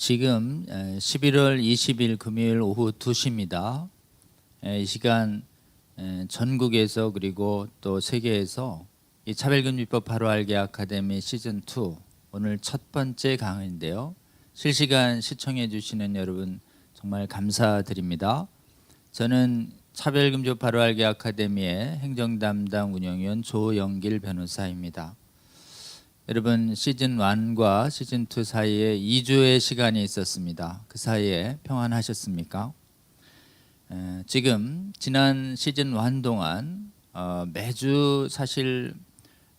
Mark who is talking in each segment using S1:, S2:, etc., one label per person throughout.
S1: 지금 11월 20일 금요일 오후 2시입니다. 이 시간 전국에서 그리고 또 세계에서 이 차별금지법 바로 알기 아카데미 시즌 2 오늘 첫 번째 강의인데요. 실시간 시청해 주시는 여러분 정말 감사드립니다. 저는 차별금지법 바로 알기 아카데미의 행정담당 운영위원 조영길 변호사입니다. 여러분 시즌 1과 시즌 2 사이에 2주의 시간이 있었습니다. 그 사이에 평안하셨습니까? 지금 지난 시즌 1 동안 매주 사실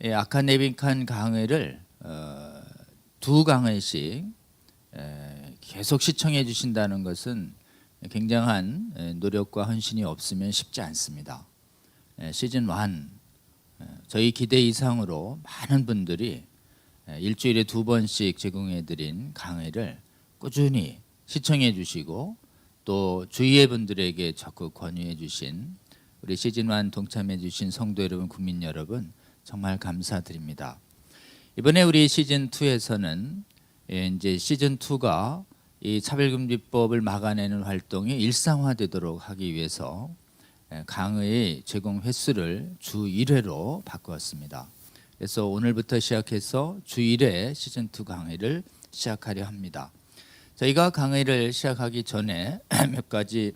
S1: 아카데믹한 강의를 2강의씩 계속 시청해 주신다는 것은 굉장한 노력과 헌신이 없으면 쉽지 않습니다. 시즌 1 저희 기대 이상으로 많은 분들이 일주일에 2번씩 제공해 드린 강의를 꾸준히 시청해 주시고 또 주위의 분들에게 적극 권유해 주신 우리 시즌 1 동참해 주신 성도 여러분, 국민 여러분 정말 감사드립니다. 이번에 우리 시즌 2에서는 이제 시즌 2가 이 차별금지법을 막아내는 활동이 일상화되도록 하기 위해서 강의 제공 횟수를 주 1회로 바꾸었습니다. 그래서 오늘부터 시작해서 주 1회 시즌 2 강의를 시작하려 합니다. 저희가 강의를 시작하기 전에 몇 가지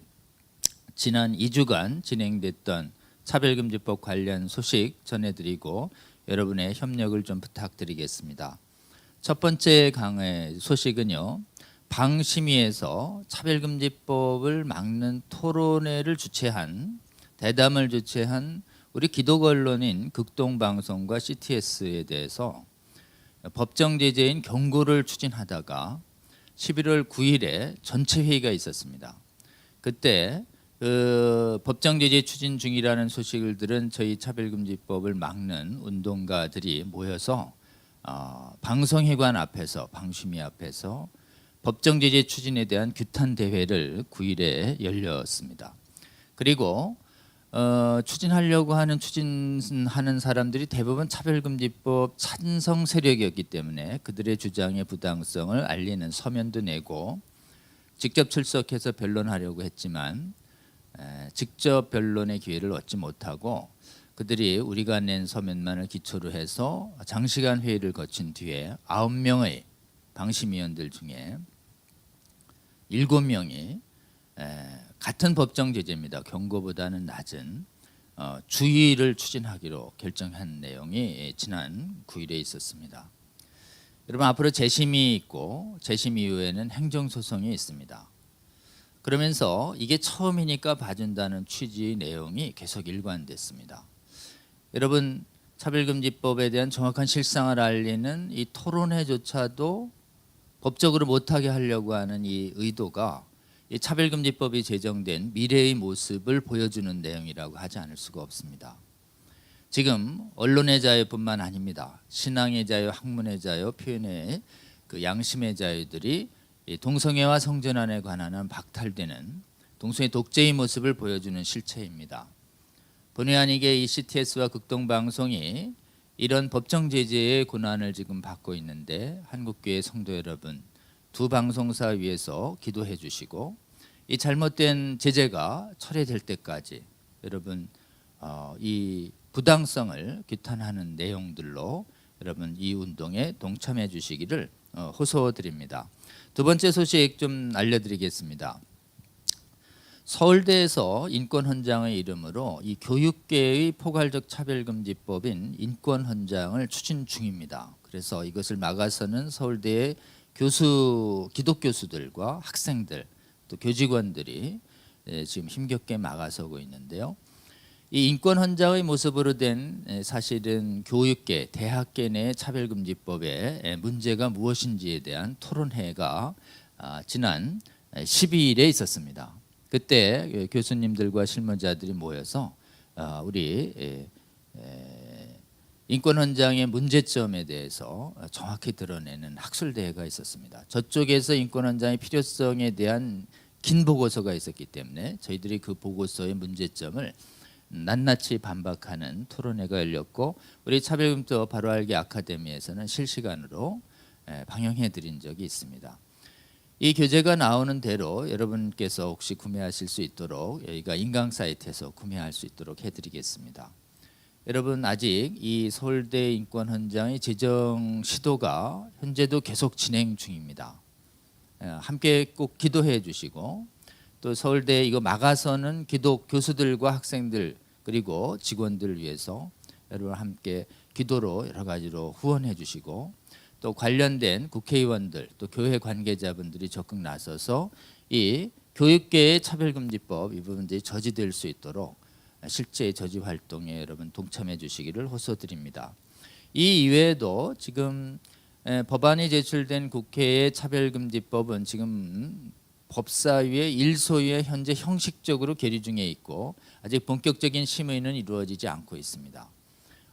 S1: 지난 2주간 진행됐던 차별금지법 관련 소식 전해드리고 여러분의 협력을 좀 부탁드리겠습니다. 첫 번째 강의 소식은요. 방심위에서 차별금지법을 막는 토론회를 주최한 대담을 주최한 우리 기독 언론인 극동방송과 CTS에 대해서 법정 제재인 경고를 추진하다가 11월 9일에 전체 회의가 있었습니다. 그때 법정 제재 추진 중이라는 소식을 들은 저희 차별금지법을 막는 운동가들이 모여서 방송회관 앞에서 방심위 앞에서 법정 제재 추진에 대한 규탄 대회를 9일에 열렸습니다. 그리고 추진하려고 하는 추진하는 사람들이 대부분 차별금지법 찬성 세력이었기 때문에 그들의 주장의 부당성을 알리는 서면도 내고 직접 출석해서 변론하려고 했지만 직접 변론의 기회를 얻지 못하고 그들이 우리가 낸 서면만을 기초로 해서 장시간 회의를 거친 뒤에 9명의 방심위원들 중에 7명이 같은 법정 제재입니다. 경고보다는 낮은 주의를 추진하기로 결정한 내용이 지난 9일에 있었습니다. 여러분 앞으로 재심이 있고 재심 이후에는 행정소송이 있습니다. 그러면서 이게 처음이니까 봐준다는 취지의 내용이 계속 일관됐습니다. 여러분 차별금지법에 대한 정확한 실상을 알리는 이 토론회조차도 법적으로 못하게 하려고 하는 이 의도가 이 차별금지법이 제정된 미래의 모습을 보여주는 내용이라고 하지 않을 수가 없습니다. 지금 언론의 자유뿐만 아닙니다. 신앙의 자유, 학문의 자유, 표현의 그 양심의 자유들이 동성애와 성전환에 관한 한 박탈되는 동성애 독재의 모습을 보여주는 실체입니다. 본의 아니게 이 CTS와 극동방송이 이런 법정 제재의 고난을 지금 받고 있는데 한국교회 성도 여러분 두 방송사 위에서 기도해 주시고 이 잘못된 제재가 철회될 때까지 여러분 이 부당성을 규탄하는 내용들로 여러분 이 운동에 동참해 주시기를 호소드립니다. 두 번째 소식 좀 알려드리겠습니다. 서울대에서 인권헌장의 이름으로 이 교육계의 포괄적 차별금지법인 인권헌장을 추진 중입니다. 그래서 이것을 막아서는 서울대의 기독 교수들과 학생들 또 교직원들이 지금 힘겹게 막아서고 있는데요. 이 인권헌장의 모습으로 된 사실은 교육계, 대학계 내 차별금지법의 문제가 무엇인지에 대한 토론회가 지난 12일에 있었습니다. 그때 교수님들과 실무자들이 모여서 우리 인권헌장의 문제점에 대해서 정확히 드러내는 학술대회가 있었습니다. 저쪽에서 인권헌장의 필요성에 대한 긴 보고서가 있었기 때문에 저희들이 그 보고서의 문제점을 낱낱이 반박하는 토론회가 열렸고 우리 차별금지법 바로 알기 아카데미에서는 실시간으로 방영해 드린 적이 있습니다. 이 교재가 나오는 대로 여러분께서 혹시 구매하실 수 있도록 여기가 인강 사이트에서 구매할 수 있도록 해드리겠습니다. 여러분 아직 이 서울대 인권헌장의 제정 시도가 현재도 계속 진행 중입니다. 함께 꼭 기도해 주시고 또 서울대 이거 막아서는 기독 교수들과 학생들 그리고 직원들을 위해서 여러분 함께 기도로 여러 가지로 후원해 주시고 또 관련된 국회의원들 또 교회 관계자분들이 적극 나서서 이 교육계의 차별금지법 이 부분들이 저지될 수 있도록 실제 저지 활동에 여러분 동참해 주시기를 호소드립니다. 이 이외에도 지금 법안이 제출된 국회의 차별금지법은 지금 법사위의 일소위에 현재 형식적으로 계류 중에 있고 아직 본격적인 심의는 이루어지지 않고 있습니다.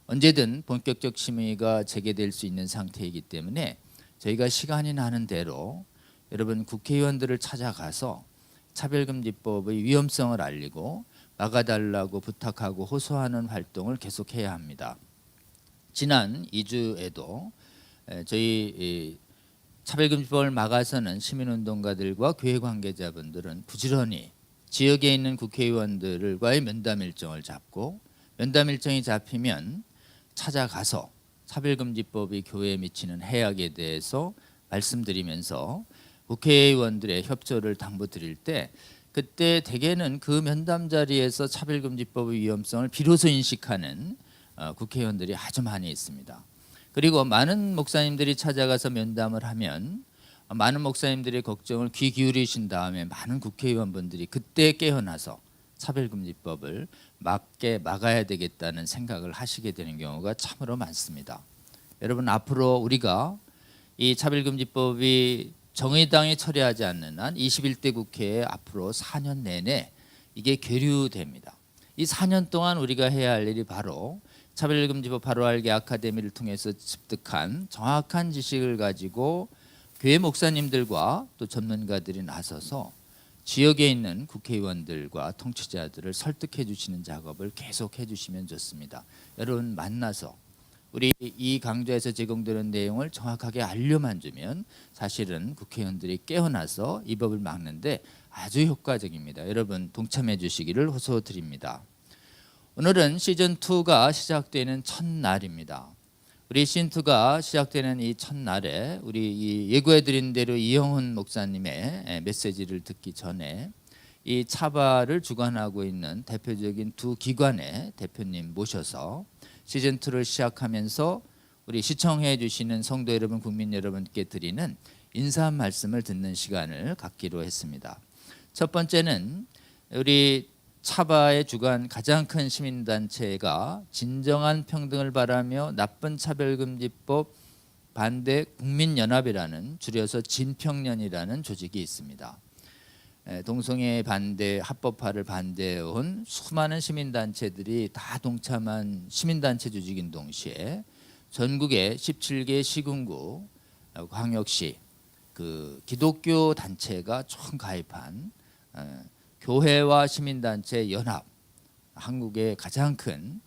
S1: 언제든 본격적 심의가 재개될 수 있는 상태이기 때문에 저희가 시간이 나는 대로 여러분 국회의원들을 찾아가서 차별금지법의 위험성을 알리고 막아달라고 부탁하고 호소하는 활동을 계속해야 합니다. 지난 2주에도 저희 차별금지법을 막아서는 시민운동가들과 교회 관계자분들은 부지런히 지역에 있는 국회의원들과의 면담 일정을 잡고 면담 일정이 잡히면 찾아가서 차별금지법이 교회에 미치는 해악에 대해서 말씀드리면서 국회의원들의 협조를 당부드릴 때 그때 대개는 그 면담 자리에서 차별금지법의 위험성을 비로소 인식하는 국회의원들이 아주 많이 있습니다. 그리고 많은 목사님들이 찾아가서 면담을 하면 많은 목사님들의 걱정을 귀 기울이신 다음에 많은 국회의원분들이 그때 깨어나서 차별금지법을 막아야 되겠다는 생각을 하시게 되는 경우가 참으로 많습니다. 여러분 앞으로 우리가 이 차별금지법이 정의당이 처리하지 않는 한 21대 국회에 앞으로 4년 내내 이게 계류됩니다. 이 4년 동안 우리가 해야 할 일이 바로 차별금지법 바로 알기 아카데미를 통해서 습득한 정확한 지식을 가지고 교회 목사님들과 또 전문가들이 나서서 지역에 있는 국회의원들과 통치자들을 설득해 주시는 작업을 계속해 주시면 좋습니다. 여러분 만나서 우리 이 강좌에서 제공되는 내용을 정확하게 알려만 주면 사실은 국회의원들이 깨어나서 이 법을 막는데 아주 효과적입니다. 여러분 동참해 주시기를 호소드립니다. 오늘은 시즌2가 시작되는 첫날입니다. 우리 시즌2가 시작되는 이 첫날에 우리 이 예고해드린 대로 이영훈 목사님의 메시지를 듣기 전에 이 차바를 주관하고 있는 대표적인 두 기관의 대표님 모셔서 시즌2를 시작하면서 우리 시청해 주시는 성도 여러분, 국민 여러분께 드리는 인사 말씀을 듣는 시간을 갖기로 했습니다. 첫 번째는 우리 차바의 주관 가장 큰 시민단체가 진정한 평등을 바라며 나쁜 차별금지법 반대 국민연합이라는 줄여서 진평련이라는 조직이 있습니다. 동성애 반대 합법화를 반대해온 수많은 시민단체들이 다 동참한 시민단체 조직인 동시에 전국의 17개 시군구 광역시 그 기독교 단체가 총 가입한 교회와 시민단체 연합, 한국의 가장 큰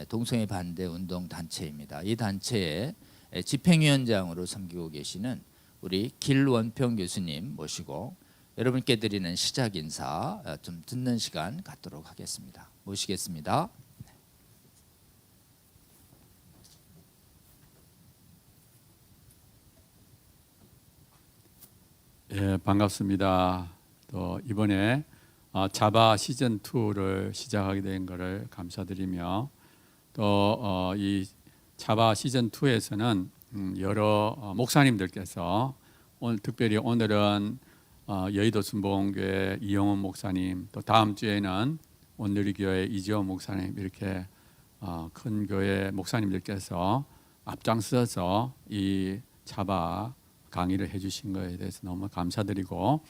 S1: 동성애 반대 운동 단체입니다. 이 단체의 집행위원장으로 섬기고 계시는 우리 길원평 교수님 모시고 여러분께 드리는 시작 인사 좀 듣는 시간 갖도록 하겠습니다. 모시겠습니다.
S2: 예, 반갑습니다. 또 이번에 자바 시즌 2를 시작하게 된 것을 감사드리며 또 이 자바 시즌 2에서는 여러 목사님들께서 특별히 오늘은 여의도 순복음교회 이영훈 목사님, 또 다음 주에는 온누리교회 이지원 목사님 이렇게 큰 교회 목사님들께서 앞장서서 이 자바 강의를 해주신 것에 대해서 너무 감사드리고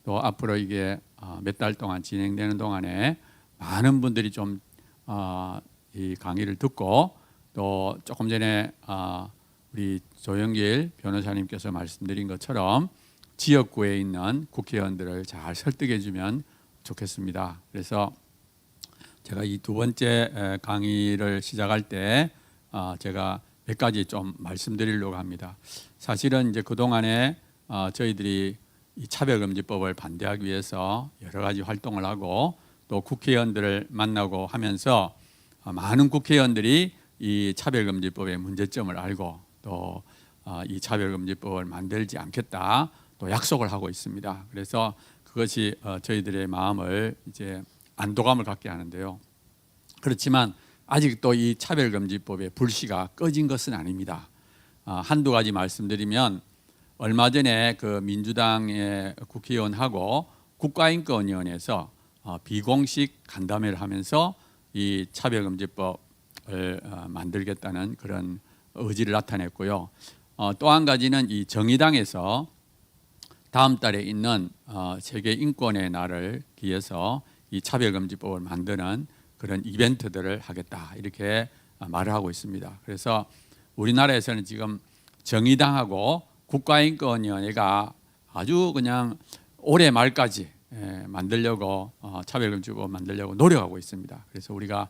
S2: 또 앞으로 이게 몇 달 동안 진행되는 동안에 많은 분들이 좀 이 강의를 듣고 또 조금 전에 우리 조영길 변호사님께서 말씀드린 것처럼 지역구에 있는 국회의원들을 잘 설득해 주면 좋겠습니다. 그래서 제가 이 두 번째 강의를 시작할 때 제가 몇 가지 좀 말씀드리려고 합니다. 사실은 이제 그 동안에 저희들이 이 차별금지법을 반대하기 위해서 여러 가지 활동을 하고 또 국회의원들을 만나고 하면서 많은 국회의원들이 이 차별금지법의 문제점을 알고 또 이 차별금지법을 만들지 않겠다 또 약속을 하고 있습니다. 그래서 그것이 저희들의 마음을 이제 안도감을 갖게 하는데요. 그렇지만 아직도 이 차별금지법의 불씨가 꺼진 것은 아닙니다. 한두 가지 말씀드리면 얼마 전에 그 민주당의 국회의원하고 국가인권위원회에서 비공식 간담회를 하면서 이 차별금지법을 만들겠다는 그런 의지를 나타냈고요. 또 한 가지는 이 정의당에서 다음 달에 있는 세계 인권의 날을 기해서 이 차별금지법을 만드는 그런 이벤트들을 하겠다 이렇게 말을 하고 있습니다. 그래서 우리나라에서는 지금 정의당하고 국가인권위원회가 아주 그냥 올해 말까지 만들려고 차별금지법 만들려고 노력하고 있습니다. 그래서 우리가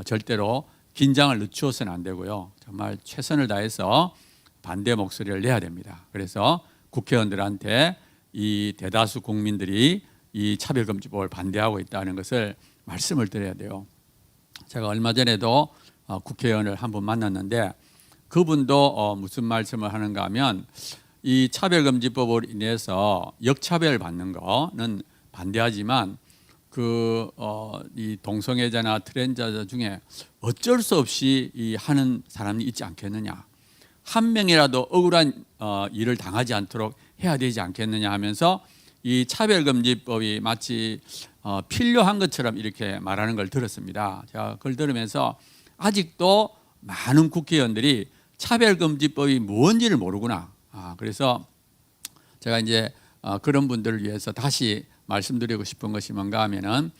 S2: 절대로 긴장을 늦추어서는 안 되고요. 정말 최선을 다해서 반대 목소리를 내야 됩니다. 그래서 국회의원들한테 이 대다수 국민들이 이 차별금지법을 반대하고 있다는 것을 말씀을 드려야 돼요. 제가 얼마 전에도 국회의원을 한 분 만났는데 그분도 무슨 말씀을 하는가 하면 이 차별금지법으로 인해서 역차별 받는 거는 반대하지만 이 동성애자나 트랜스자들 중에 어쩔 수 없이 이 하는 사람이 있지 않겠느냐. 한 명이라도 억울한 일을 당하지 않도록 해야 되지 않겠느냐 하면서 이 차별금지법이 마치 필요한 것처럼 이렇게 말하는 걸 들었습니다. 제가 그걸 들으면서 아직도 많은 국회의원들이 차별금지법이 뭔지를 모르구나. 그래서 제가 이제 그런 분들을 위해서 다시 말씀드리고 싶은 것이 뭔가 하면은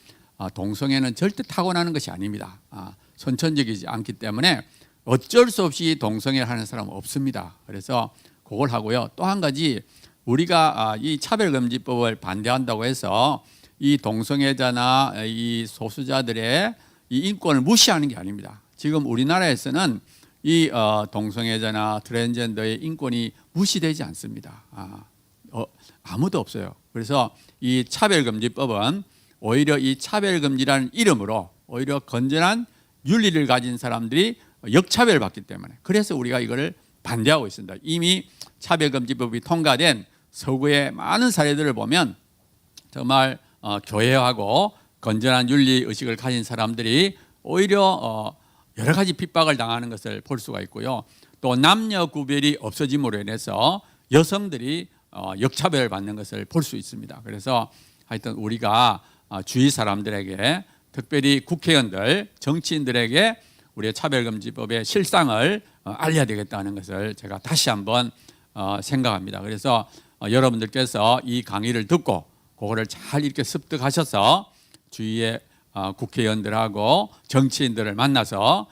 S2: 동성애는 절대 타고나는 것이 아닙니다. 선천적이지 않기 때문에 어쩔 수 없이 동성애를 하는 사람은 없습니다. 그래서 그걸 하고요. 또 한 가지 우리가 이 차별금지법을 반대한다고 해서 이 동성애자나 이 소수자들의 이 인권을 무시하는 게 아닙니다. 지금 우리나라에서는 이 동성애자나 트랜스젠더의 인권이 무시되지 않습니다. 아무도 없어요. 그래서 이 차별금지법은 오히려 이 차별금지라는 이름으로 오히려 건전한 윤리를 가진 사람들이 역차별을 받기 때문에 그래서 우리가 이거를 반대하고 있습니다. 이미 차별금지법이 통과된 서구의 많은 사례들을 보면 정말 교회하고 건전한 윤리 의식을 가진 사람들이 오히려 여러 가지 핍박을 당하는 것을 볼 수가 있고요. 또 남녀 구별이 없어짐으로 인해서 여성들이 역차별을 받는 것을 볼 수 있습니다. 그래서 하여튼 우리가 주위 사람들에게 특별히 국회의원들, 정치인들에게 우리의 차별금지법의 실상을 알려야 되겠다는 것을 제가 다시 한번 생각합니다. 그래서 여러분들께서 이 강의를 듣고 그거를 잘 이렇게 습득하셔서 주위의 국회의원들하고 정치인들을 만나서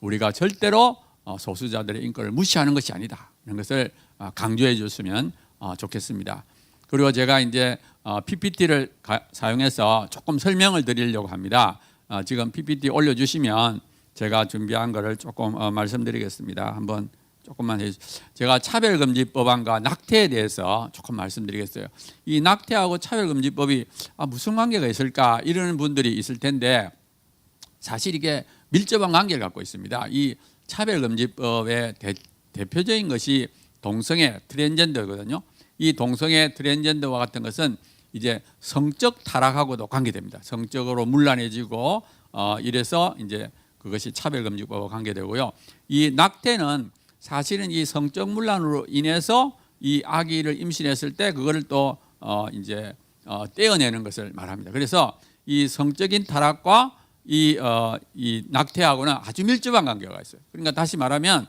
S2: 우리가 절대로 소수자들의 인권을 무시하는 것이 아니다. 이런 것을 강조해 주셨으면 좋겠습니다. 그리고 제가 이제 PPT를 사용해서 조금 설명을 드리려고 합니다. 지금 PPT 올려주시면 제가 준비한 거를 조금 말씀드리겠습니다. 한번 조금만 해주세요. 제가 차별금지법안과 낙태에 대해서 조금 말씀드리겠어요. 이 낙태하고 차별금지법이 무슨 관계가 있을까 이러는 분들이 있을 텐데 사실 이게 밀접한 관계를 갖고 있습니다. 이 차별금지법의 대표적인 것이 동성애 트랜스젠더거든요. 이 동성애 트랜스젠더와 같은 것은 이제 성적 타락하고도 관계됩니다. 성적으로 문란해지고 이래서 이제 그것이 차별금지법과 관계되고요. 이 낙태는 사실은 이 성적 문란으로 인해서 이 아기를 임신했을 때 그거를 또 이제 떼어내는 것을 말합니다. 그래서 이 성적인 타락과 이 낙태하고는 아주 밀접한 관계가 있어요. 그러니까 다시 말하면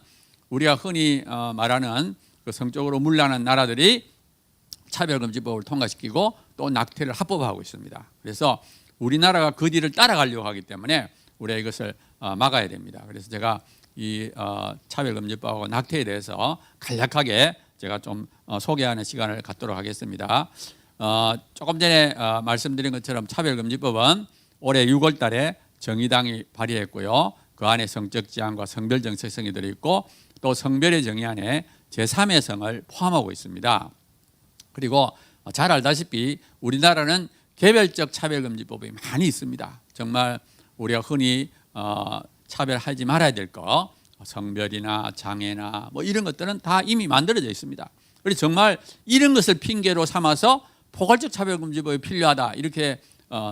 S2: 우리가 흔히 말하는 그 성적으로 문란한 나라들이 차별금지법을 통과시키고 또 낙태를 합법화하고 있습니다. 그래서 우리나라가 그 뒤를 따라가려고 하기 때문에 우리가 이것을 막아야 됩니다. 그래서 제가 이 차별금지법하고 낙태에 대해서 간략하게 제가 좀 소개하는 시간을 갖도록 하겠습니다. 조금 전에 말씀드린 것처럼 차별금지법은 올해 6월 달에 정의당이 발의했고요. 그 안에 성적 지향과 성별 정체성이 들어있고 또 성별의 정의 안에 제3의 성을 포함하고 있습니다. 그리고 잘 알다시피 우리나라는 개별적 차별금지법이 많이 있습니다. 정말 우리가 흔히 차별하지 말아야 될 거, 성별이나 장애나 뭐 이런 것들은 다 이미 만들어져 있습니다. 그래서 정말 이런 것을 핑계로 삼아서 포괄적 차별금지법이 필요하다 이렇게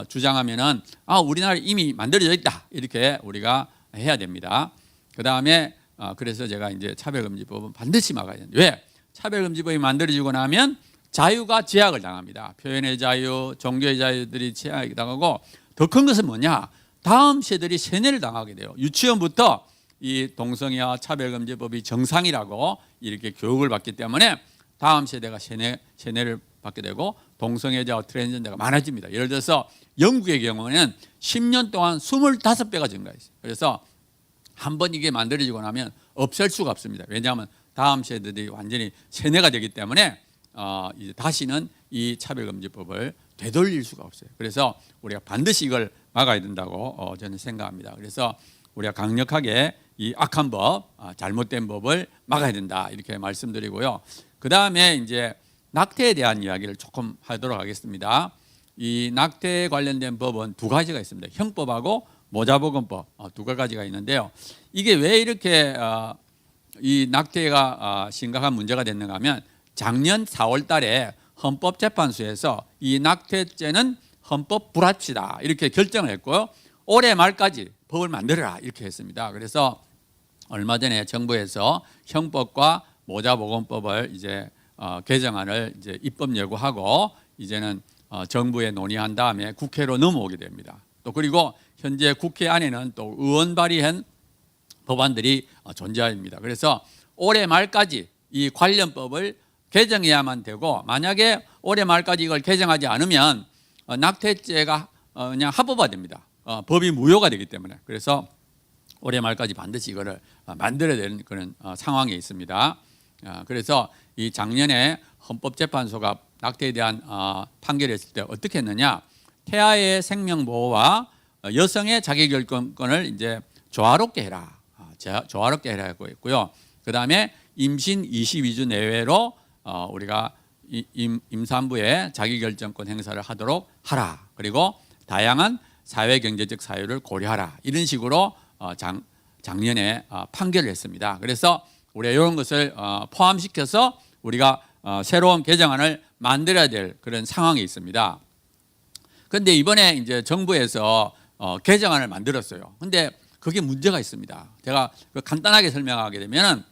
S2: 주장하면은 우리나라에 이미 만들어져 있다 이렇게 우리가 해야 됩니다. 그 다음에 그래서 제가 이제 차별금지법은 반드시 막아야 된다. 왜? 차별금지법이 만들어지고 나면 자유가 제약을 당합니다. 표현의 자유, 종교의 자유들이 제약이 당하고 더 큰 것은 뭐냐? 다음 세대들이 세뇌를 당하게 돼요. 유치원부터 이 동성애와 차별금지법이 정상이라고 이렇게 교육을 받기 때문에 다음 세대가 세뇌를 받게 되고 동성애자와 트랜스젠더가 많아집니다. 예를 들어서 영국의 경우는 10년 동안 25배가 증가했어요. 그래서 한번 이게 만들어지고 나면 없앨 수가 없습니다. 왜냐하면 다음 세대들이 완전히 세뇌가 되기 때문에 이제 다시는 이 차별금지법을 되돌릴 수가 없어요. 그래서 우리가 반드시 이걸 막아야 된다고 저는 생각합니다. 그래서 우리가 강력하게 이 악한 법, 잘못된 법을 막아야 된다 이렇게 말씀드리고요. 그 다음에 이제 낙태에 대한 이야기를 조금 하도록 하겠습니다. 이 낙태에 관련된 법은 두 가지가 있습니다. 형법하고 모자보건법 두 가지가 있는데요. 이게 왜 이렇게 이 낙태가 심각한 문제가 됐는가 하면 작년 4월 달에 헌법재판소에서 이 낙태죄는 헌법 불합치다 이렇게 결정을 했고요. 올해 말까지 법을 만들어라 이렇게 했습니다. 그래서 얼마 전에 정부에서 형법과 모자보건법을 이제 개정안을 이제 입법 예고하고 이제는 정부에 논의한 다음에 국회로 넘어오게 됩니다. 또 그리고 현재 국회 안에는 또 의원 발의한 법안들이 존재합니다. 그래서 올해 말까지 이 관련 법을 개정해야만 되고 만약에 올해 말까지 이걸 개정하지 않으면 낙태죄가 그냥 합법화됩니다. 법이 무효가 되기 때문에 그래서 올해 말까지 반드시 이거를 만들어야 되는 그런 상황에 있습니다. 그래서 이 작년에 헌법재판소가 낙태에 대한 판결을 했을 때 어떻게 했느냐? 태아의 생명 보호와 여성의 자기결정권을 이제 조화롭게 해라, 조화롭게 해라고 했고요. 그 다음에 임신 22주 내외로 우리가 임산부의 자기결정권 행사를 하도록 하라. 그리고 다양한 사회경제적 사유를 고려하라. 이런 식으로 작년에 판결을 했습니다. 그래서 우리가 이런 것을 포함시켜서 우리가 새로운 개정안을 만들어야 될 그런 상황이 있습니다. 그런데 이번에 이제 정부에서 개정안을 만들었어요. 그런데 그게 문제가 있습니다. 제가 간단하게 설명하게 되면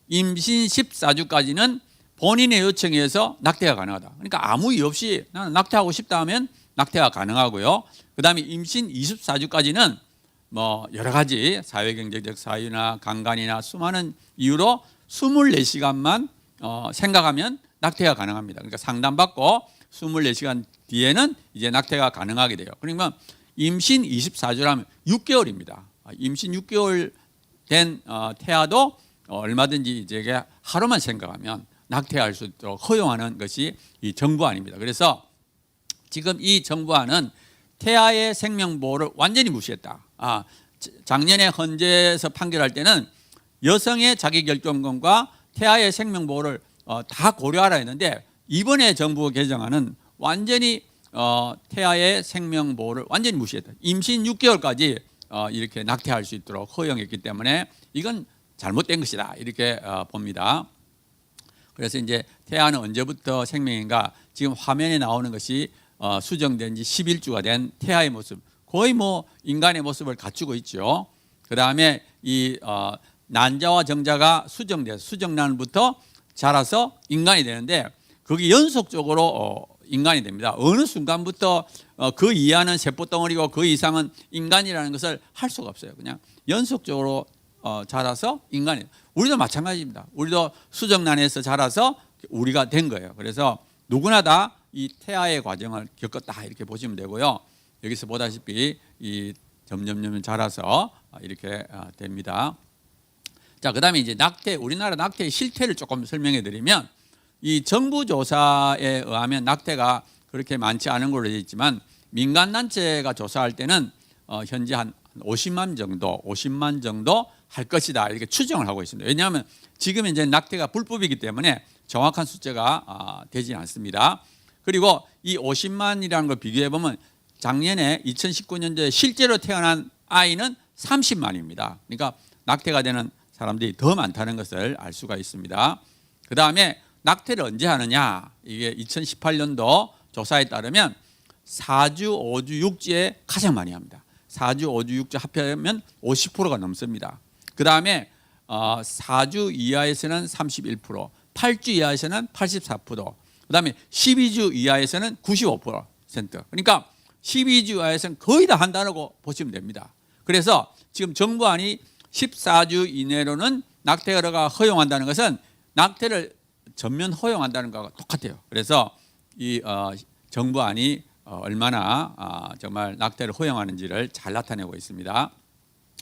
S2: 임신 14주까지는 본인의 요청에 의해서 낙태가 가능하다. 그러니까 아무 이유 없이 나는 낙태하고 싶다 하면 낙태가 가능하고요. 그다음에 임신 24주까지는 뭐 여러 가지 사회경제적 사유나 강간이나 수많은 이유로 24시간만 생각하면 낙태가 가능합니다. 그러니까 상담받고 24시간 뒤에는 이제 낙태가 가능하게 돼요. 그러면 임신 24주라면 6개월입니다. 임신 6개월 된 태아도 얼마든지 이제 하루만 생각하면 낙태할 수 있도록 허용하는 것이 이 정부안입니다. 그래서 지금 이 정부안은 태아의 생명 보호를 완전히 무시했다. 작년에 헌재에서 판결할 때는 여성의 자기결정권과 태아의 생명 보호를 다 고려하라 했는데 이번에 정부 개정안은 완전히 태아의 생명 보호를 완전히 무시했다. 임신 6개월까지 이렇게 낙태할 수 있도록 허용했기 때문에 이건 잘못된 것이다 이렇게 봅니다. 그래서 이제 태아는 언제부터 생명인가? 지금 화면에 나오는 것이 수정된 지 11주가 된 태아의 모습, 거의 뭐 인간의 모습을 갖추고 있죠. 그 다음에 이 난자와 정자가 수정돼서 수정란부터 자라서 인간이 되는데 그게 연속적으로 인간이 됩니다. 어느 순간부터 그 이하는 세포덩어리고 그 이상은 인간이라는 것을 할 수가 없어요. 그냥 연속적으로 자라서 인간이. 우리도 마찬가지입니다. 우리도 수정란에서 자라서 우리가 된 거예요. 그래서 누구나 다 이 태아의 과정을 겪었다 이렇게 보시면 되고요. 여기서 보다시피 이 점점 자라서 이렇게 됩니다. 자, 그다음에 이제 낙태, 우리나라 낙태의 실태를 조금 설명해 드리면 이 정부 조사에 의하면 낙태가 그렇게 많지 않은 걸로 되어 있지만 민간 단체가 조사할 때는 현재 한 50만 정도 할 것이다 이렇게 추정을 하고 있습니다. 왜냐하면 지금 이제 낙태가 불법이기 때문에 정확한 숫자가 되지 않습니다. 그리고 이 50만이라는 걸 비교해 보면 작년에 2019년도에 실제로 태어난 아이는 30만입니다. 그러니까 낙태가 되는 사람들이 더 많다는 것을 알 수가 있습니다. 그 다음에 낙태를 언제 하느냐? 이게 2018년도 조사에 따르면 4주, 5주, 6주에 가장 많이 합니다. 4주, 5주, 6주 합하면 50%가 넘습니다. 그 다음에 4주 이하에서는 31%, 8주 이하에서는 84%, 그 다음에 12주 이하에서는 95%. 그러니까 12주 이하에서는 거의 다 한다고 보시면 됩니다. 그래서 지금 정부안이 14주 이내로는 낙태가 허용한다는 것은 낙태를 전면 허용한다는 것과 똑같아요. 그래서 이 정부안이 얼마나 정말 낙태를 허용하는지를 잘 나타내고 있습니다.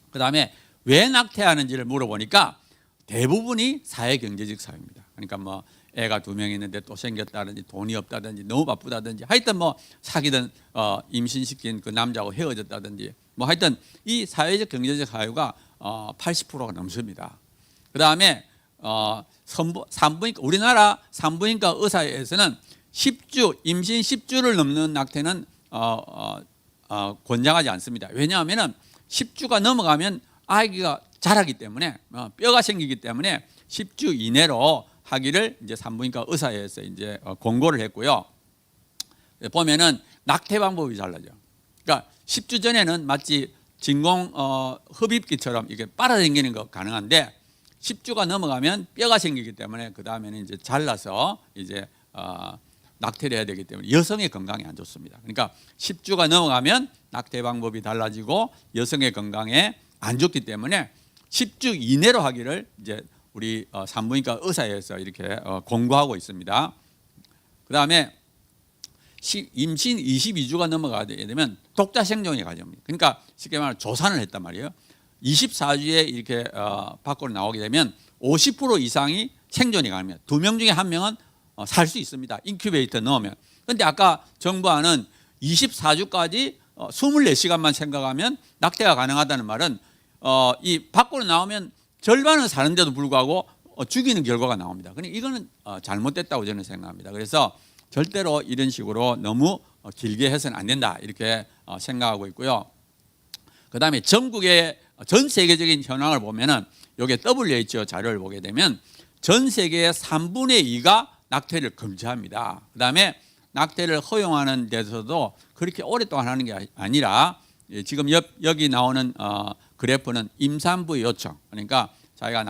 S2: 그 다음에 왜 낙태하는지를 물어보니까 대부분이 사회경제적 사유입니다. 그러니까 뭐 애가 2명 있는데 또 생겼다든지 돈이 없다든지 너무 바쁘다든지 하여튼 뭐 사귀던 임신시킨 그 남자하고 헤어졌다든지 뭐 하여튼 이 사회적 경제적 사유가 80%가 넘습니다. 그 다음에 산부인과 우리나라 산부인과 의사에서는 10주 임신 10주를 넘는 낙태는 권장하지 않습니다. 왜냐하면 10주가 넘어가면 아기가 자라기 때문에 뼈가 생기기 때문에 10주 이내로 하기를 이제 산부인과 의사에서 이제 권고를 했고요. 보면은 낙태 방법이 달라져. 그러니까 10주 전에는 마치 진공 흡입기처럼 이렇게 빨아당기는 거 가능한데 10주가 넘어가면 뼈가 생기기 때문에 그 다음에는 이제 잘라서 이제 낙태를 해야 되기 때문에 여성의 건강에 안 좋습니다. 그러니까 10주가 넘어가면 낙태 방법이 달라지고 여성의 건강에 안 좋기 때문에 10주 이내로 하기를 이제 우리 산부인과 의사에서 이렇게 권고하고 있습니다. 그 다음에 임신 22주가 넘어가게 되면 독자 생존이 가져옵니다. 그러니까 쉽게 말하면 조산을 했단 말이에요. 24주에 이렇게 밖으로 나오게 되면 50% 이상이 생존이 가능합니다. 2명 중에 1명은 살 수 있습니다. 인큐베이터 넣으면. 그런데 아까 정부안은 24주까지 24시간만 생각하면 낙태가 가능하다는 말은 이 밖으로 나오면 절반은 사는데도 불구하고 죽이는 결과가 나옵니다. 그러니까 이거는 잘못됐다고 저는 생각합니다. 그래서 절대로 이런 식으로 너무 길게 해서는 안 된다 이렇게 생각하고 있고요. 그 다음에 전국의 전 세계적인 현황을 보면은 여기 WHO 자료를 보게 되면 전 세계의 3분의 2가 낙태를 금지합니다. 그 다음에 낙태를 허용하는 데서도 그렇게 오랫동안 하는 게 아니라 지금 여기 나오는 그래프는 임산부의 요청, 그러니까 자기가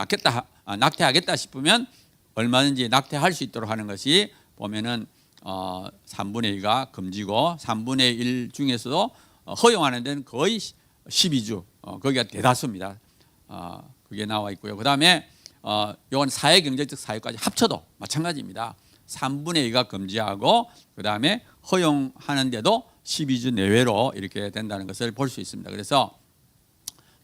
S2: 낙태하겠다 싶으면 얼마든지 낙태할 수 있도록 하는 것이 보면은 3분의 2가 금지고 3분의 1 중에서도 허용하는 데는 거의 12주 거기가 대다수입니다. 그게 나와 있고요. 그 다음에 이건 사회경제적 사유까지 합쳐도 마찬가지입니다. 3분의 2가 금지하고 그 다음에 허용하는데도 12주 내외로 이렇게 된다는 것을 볼 수 있습니다. 그래서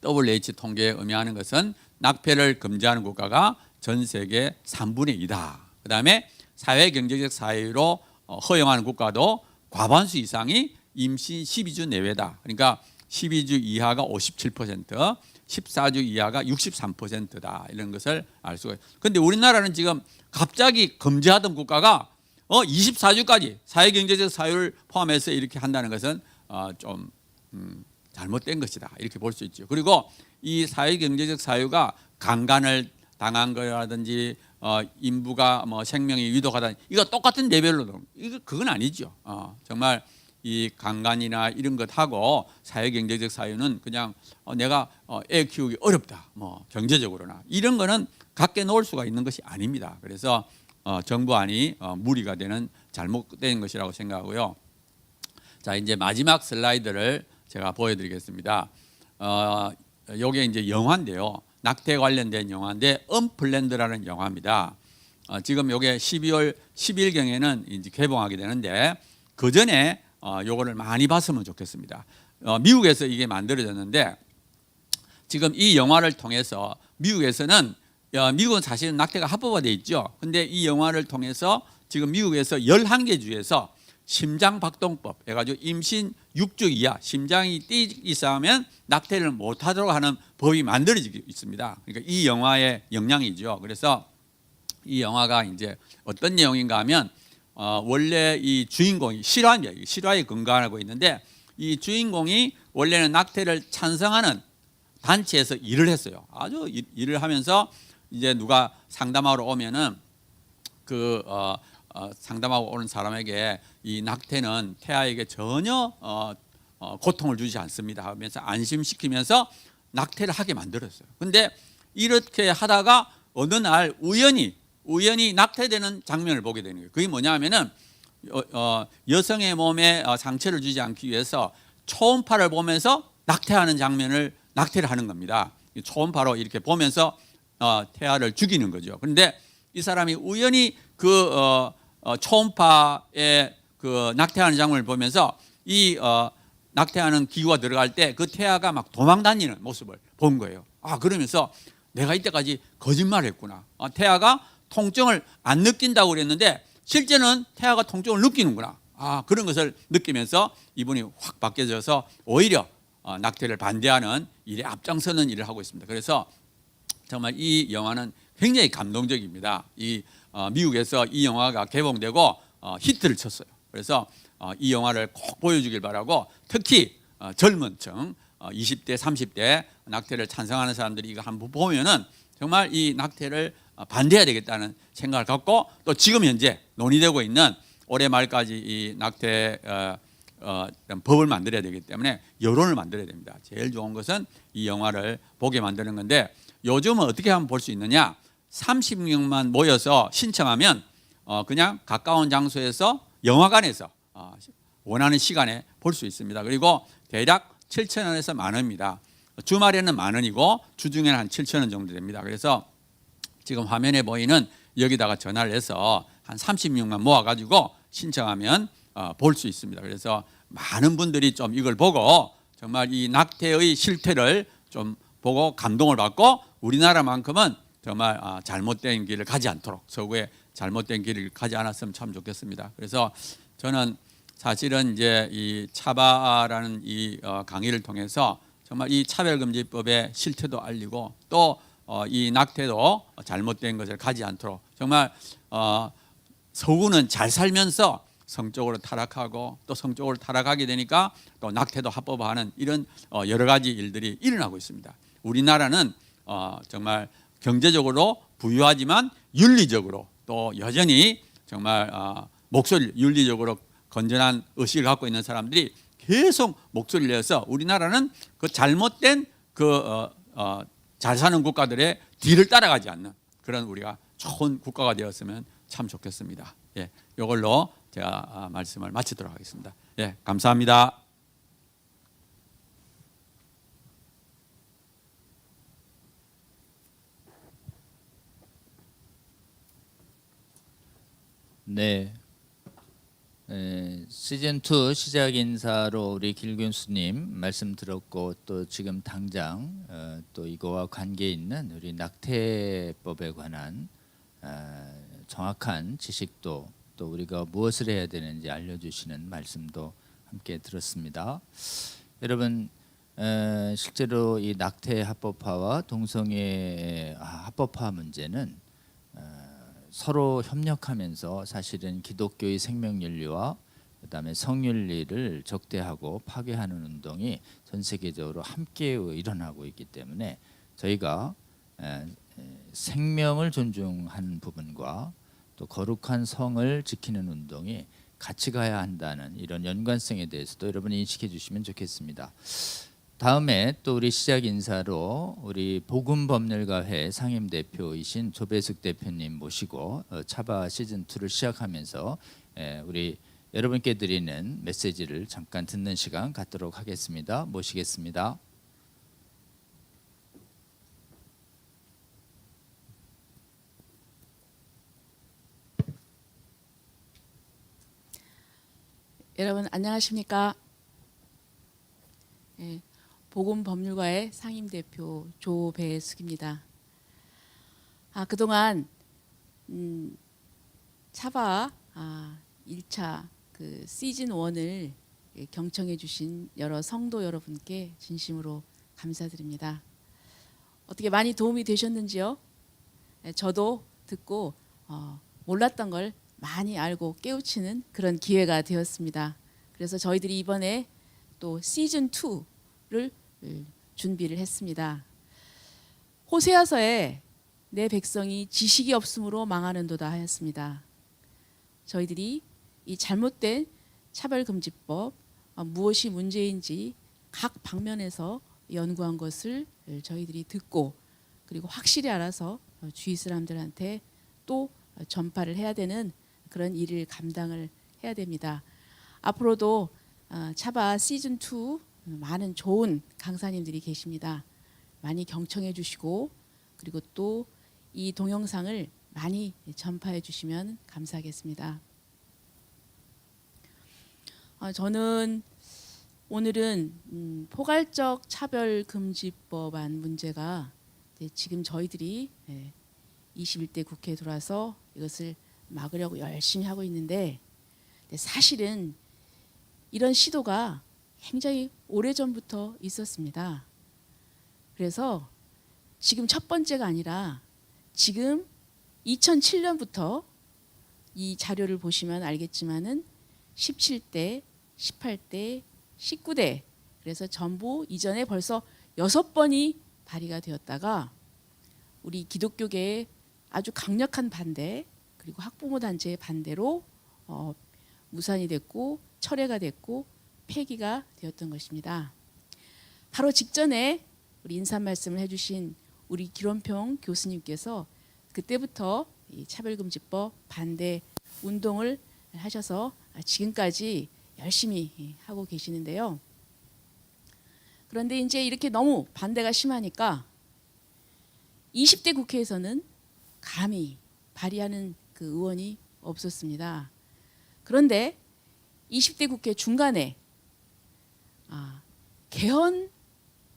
S2: WHO 통계에 의미하는 것은 낙태를 금지하는 국가가 전 세계 3분의 2다. 그 다음에 사회경제적 사유로 허용하는 국가도 과반수 이상이 임신 12주 내외다. 그러니까 12주 이하가 57%, 14주 이하가 63%다. 이런 것을 알 수가 있어요. 그런데 우리나라는 지금 갑자기 금지하던 국가가 24주까지 사회경제적 사유를 포함해서 이렇게 한다는 것은 좀 잘못된 것이다. 이렇게 볼 수 있죠. 그리고 이 사회경제적 사유가 강간을 당한 거라든지 인부가 뭐 생명이 위독하다니 이거 똑같은 레벨로 그건 아니죠. 정말 이 강간이나 이런 것하고 사회경제적 사유는 그냥 내가 애 키우기 어렵다, 뭐 경제적으로나 이런 거는 갖게 놓을 수가 있는 것이 아닙니다. 그래서 정부안이 무리가 되는 잘못된 것이라고 생각하고요. 자, 이제 마지막 슬라이드를 제가 보여드리겠습니다. 이게 이제 영화인데요. 낙태 관련된 영화인데 언플랜드라는 영화입니다. 지금 이게 12월 10일경에는 이제 개봉하게 되는데 그 전에 요거를 많이 봤으면 좋겠습니다. 미국에서 이게 만들어졌는데 지금 이 영화를 통해서 미국에서는 미국은 사실은 낙태가 합법화돼 있죠. 근데 이 영화를 통해서 지금 미국에서 11개 주에서 심장박동법 해가지고 임신 6주 이하 심장이 뛰기 시작하면 낙태를 못하도록 하는 법이 만들어지고 있습니다. 그러니까 이 영화의 영향이죠. 그래서 이 영화가 이제 어떤 내용인가 하면 원래 이 주인공이 실화입니다. 실화에 근거하고 있는데 이 주인공이 원래는 낙태를 찬성하는 단체에서 일을 했어요. 아주 일을 하면서 이제 누가 상담하러 오면은 그 상담하고 오는 사람에게 이 낙태는 태아에게 전혀 고통을 주지 않습니다 하면서 안심시키면서 낙태를 하게 만들었어요. 근데 이렇게 하다가 어느 날 우연히 낙태되는 장면을 보게 되는 거예요. 그게 뭐냐면은 여성의 몸에 상처를 주지 않기 위해서 초음파를 보면서 낙태를 하는 겁니다. 초음파로 이렇게 보면서 태아를 죽이는 거죠. 그런데 이 사람이 우연히 그 초음파에 그 낙태하는 장면을 보면서 이 낙태하는 기구가 들어갈 때 그 태아가 막 도망다니는 모습을 본 거예요. 그러면서 내가 이때까지 거짓말을 했구나. 태아가 통증을 안 느낀다고 그랬는데 실제는 태아가 통증을 느끼는구나. 그런 것을 느끼면서 이분이 확 바뀌어져서 오히려 낙태를 반대하는 일에 앞장서는 일을 하고 있습니다. 그래서 정말 이 영화는 굉장히 감동적입니다. 미국에서 이 영화가 개봉되고 히트를 쳤어요. 그래서 이 영화를 꼭 보여주길 바라고 특히 젊은 층 20대 30대 낙태를 찬성하는 사람들이 이거 한번 보면은 정말 이 낙태를 반대해야 되겠다는 생각을 갖고 또 지금 현재 논의되고 있는 올해 말까지 이 낙태 법을 만들어야 되기 때문에 여론을 만들어야 됩니다. 제일 좋은 것은 이 영화를 보게 만드는 건데 요즘은 어떻게 하면 볼 수 있느냐? 30명만 모여서 신청하면 그냥 가까운 장소에서 영화관에서 원하는 시간에 볼 수 있습니다. 그리고 대략 7,000원에서 10,000원입니다. 주말에는 10,000원이고 주중에는 한 7,000원 정도 됩니다. 그래서 지금 화면에 보이는 여기다가 전화를 해서 한 30명만 모아가지고 신청하면 볼 수 있습니다. 그래서 많은 분들이 좀 이걸 보고 정말 이 낙태의 실태를 좀 보고 감동을 받고 우리나라만큼은 정말 잘못된 길을 가지 않도록 서구의 잘못된 길을 가지 않았으면 참 좋겠습니다. 그래서 저는 사실은 이제 이 차바라는 이 강의를 통해서 정말 이 차별금지법의 실태도 알리고 또 이 낙태도 잘못된 것을 가지 않도록 정말 서구는 잘 살면서 성적으로 타락하고 또 성적으로 타락하게 되니까 또 낙태도 합법화하는 이런 여러 가지 일들이 일어나고 있습니다. 우리나라는 정말 경제적으로 부유하지만 윤리적으로 또 여전히 정말 윤리적으로 건전한 의식을 갖고 있는 사람들이 계속 목소리를 내서 우리나라는 그 잘못된 잘 사는 국가들의 뒤를 따라가지 않는 그런 우리가 좋은 국가가 되었으면 참 좋겠습니다. 이걸로 제가 말씀을 마치도록 하겠습니다. 감사합니다.
S1: 네. 시즌 2 시작 인사로 우리 길 교수님 말씀 들었고 또 지금 당장 또 이거와 관계 있는 우리 낙태법에 관한 정확한 지식도 또 우리가 무엇을 해야 되는지 알려주시는 말씀도 함께 들었습니다. 여러분 실제로 이 낙태 합법화와 동성애 합법화 문제는 서로 협력하면서 사실은 기독교의 생명윤리와 그다음에 성윤리를 적대하고 파괴하는 운동이 전 세계적으로 함께 일어나고 있기 때문에 저희가 생명을 존중하는 부분과 또 거룩한 성을 지키는 운동이 같이 가야 한다는 이런 연관성에 대해서도 여러분이 인식해 주시면 좋겠습니다. 다음에 또 우리 시작 인사로 우리 복음법률가회 상임대표이신 조배숙 대표님 모시고 차바 시즌 2를 시작하면서 우리 여러분께 드리는 메시지를 잠깐 듣는 시간 갖도록 하겠습니다. 모시겠습니다.
S3: 여러분 안녕하십니까? 복음법률가의 상임대표 조배숙입니다. 그동안 차바 1차 그 시즌 1을 경청해 주신 여러 성도 여러분께 진심으로 감사드립니다. 어떻게 많이 도움이 되셨는지요? 저도 듣고 몰랐던 걸 많이 알고 깨우치는 그런 기회가 되었습니다. 그래서 저희들이 이번에 또 시즌 2를 준비를 했습니다. 호세아서에 내 백성이 지식이 없음으로 망하는도다 하였습니다. 저희들이 이 잘못된 차별금지법 무엇이 문제인지 각 방면에서 연구한 것을 저희들이 듣고 그리고 확실히 알아서 주위 사람들한테 또 전파를 해야 되는 그런 일을 감당을 해야 됩니다. 앞으로도 차바 시즌 2 많은 좋은 강사님들이 계십니다. 많이 경청해 주시고 그리고 또 이 동영상을 많이 전파해 주시면 감사하겠습니다. 저는 오늘은 포괄적 차별금지법안 문제가 지금 저희들이 21대 국회에 들어와서 이것을 막으려고 열심히 하고 있는데 사실은 이런 시도가 굉장히 오래전부터 있었습니다. 그래서 지금 첫 번째가 아니라 지금 2007년부터 이 자료를 보시면 알겠지만은 17대, 18대, 19대 그래서 전부 이전에 벌써 6번이 발의가 되었다가 우리 기독교계의 아주 강력한 반대 그리고 학부모 단체의 반대로 무산이 됐고 철회가 됐고 폐기가 되었던 것입니다. 바로 직전에 우리 인사 말씀을 해주신 우리 기론평 교수님께서 그때부터 이 차별금지법 반대 운동을 하셔서 지금까지 열심히 하고 계시는데요. 그런데 이제 이렇게 너무 반대가 심하니까 20대 국회에서는 감히 발의하는 그 의원이 없었습니다. 그런데 20대 국회 중간에 개헌